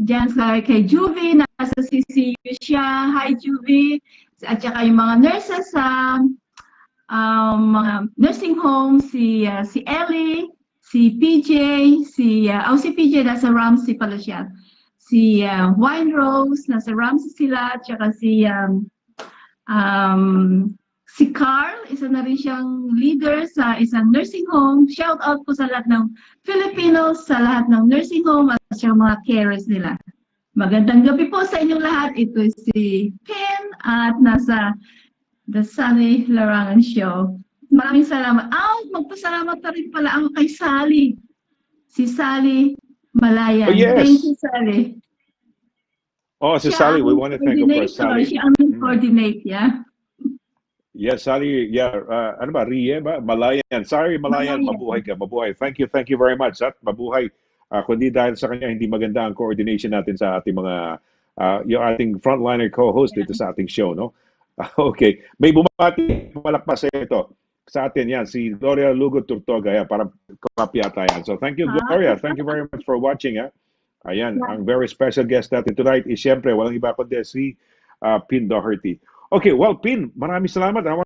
Diyan kay Juvie, nasa CCU siya. Hi Juvie. At saka yung mga nurses sa mga nursing home, si Ellie, si PJ, si PJ nasa Ramsey pala siya. Si Wine Rose, nasa Ramsey sila, at saka si Carl, isa na rin siyang leader sa isang nursing home. Shout out po sa lahat ng Filipinos, sa lahat ng nursing home at sa mga carers nila. Magandang gabi po sa inyong lahat. Ito si Ken at nasa The Sunny Larangan Show. Maraming salamat. magpasalamat na rin pala ako kay Sally. Si Sally Malayan. Oh, yes. Thank you, Sally. Oh, si Siya Sally, we ang want to thank, of course, coordinator. Sally. Siya ang coordinate, yeah. Yes, Sally, yeah, ano ba, Rie ba? Malayan. Sorry, Malayan, Malayan. mabuhay ka, mabuhay. Thank you very much, at mabuhay. Kundi dahil sa kanya, hindi maganda ang coordination natin sa ating mga, yung ating frontliner co-host dito sa ating show, no? Okay, may bumati, palakpas sa ito. Sa atin yan, si Gloria Lugo Turtoga, yan, parang copy ata yan. So thank you, Gloria. Thank you very much for watching, ha? Ayan, ang very special guest natin tonight is siyempre, walang iba kundi si Pin Doherty. Okay, well, Pin, maraming salamat. I want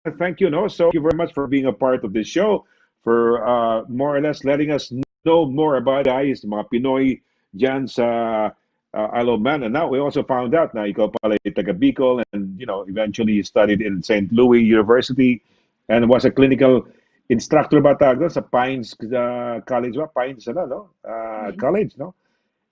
to thank you, no? So thank you very much for being a part of this show, for more or less letting us know more about guys, mga Pinoy dyan sa Isle of Man. And now we also found out na ikaw pala ay taga Bicol, and eventually you studied in St. Louis University and was a clinical instructor ba tawag doon sa Pines College ba? Pines, no? College, no?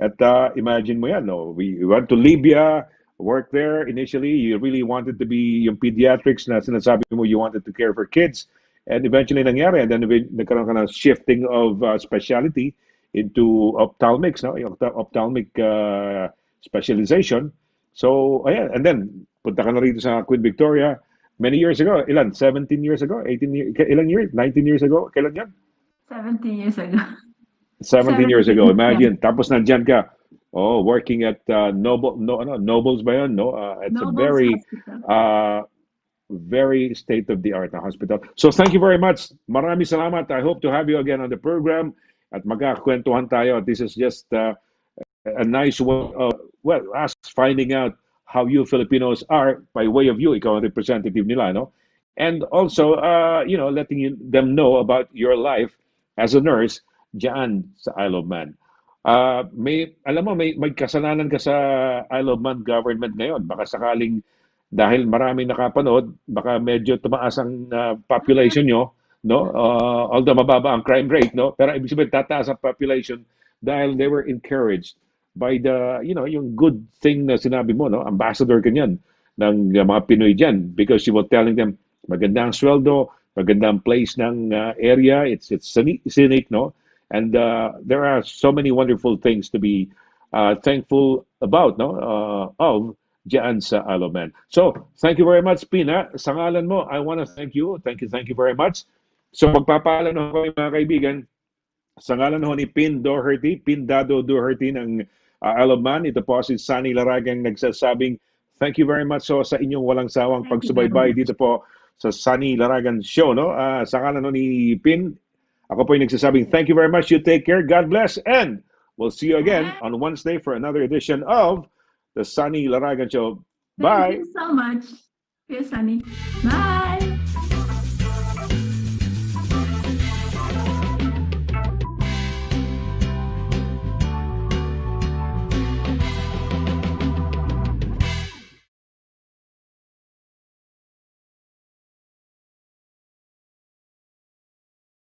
At imagine mo yan, no? We went to Libya, worked there initially. You really wanted to be yung pediatrics na sinasabi mo, you wanted to care for kids. And eventually nangyari. And then nagkaroon ka ng shifting of specialty into ophthalmics, no? Yung ophthalmic specialization. So, ayan. And then, punta ka na rito sa Queen Victoria many years ago. Ilan? 17 years ago? 18 years? Ilang years? 19 years ago? Kailan yan? 17 years ago. 17 years ago. Imagine. Yeah. Tapos nandyan ka. Oh, working at Nobles ba yun? No? It's a Nobles very, Hospital. very state-of-the-art na hospital. So thank you very much. Maraming salamat. I hope to have you again on the program at magkakwentuhan tayo. This is just a nice way of, well, us finding out how you Filipinos are by way of you. Ikaw ang representative nila, no? And also, letting them know about your life as a nurse dyan sa Isle of Man. Alam mo, may kasalanan ka sa Isle of Man government ngayon. Baka sakaling, dahil maraming nakapanood, baka medyo tumaas ang population nyo, no? Although mababa ang crime rate, no? Pero ibig sabihin, tataas ang population dahil they were encouraged by yung good thing na sinabi mo, no? Ambassador ka niyan ng mga Pinoy dyan, because you were telling them, maganda ang sweldo, maganda ang place ng area, it's scenic, no? And there are so many wonderful things to be thankful about, no? Of dyan sa Isle of Man. So, thank you very much, Pina. Sa ngalan mo, I want to thank you. Thank you very much. So, magpapaalam na kami, mga kaibigan. Sa ngalan ho ni Pin Doherty, Pin Dado Doherty ng Isle of Man, ito po si Sonny Laragan nagsasabing, thank you very much so sa inyong walang sawang pagsubaybay dito po sa Sonny Laragan Show, no? Sa ngalan ho ni Pin, ako po yung nagsasabing, thank you very much. You take care. God bless. And we'll see you again on Wednesday for another edition of the Sonny Laragan Show. Bye. Thank you so much. Yes, Sunny. Bye.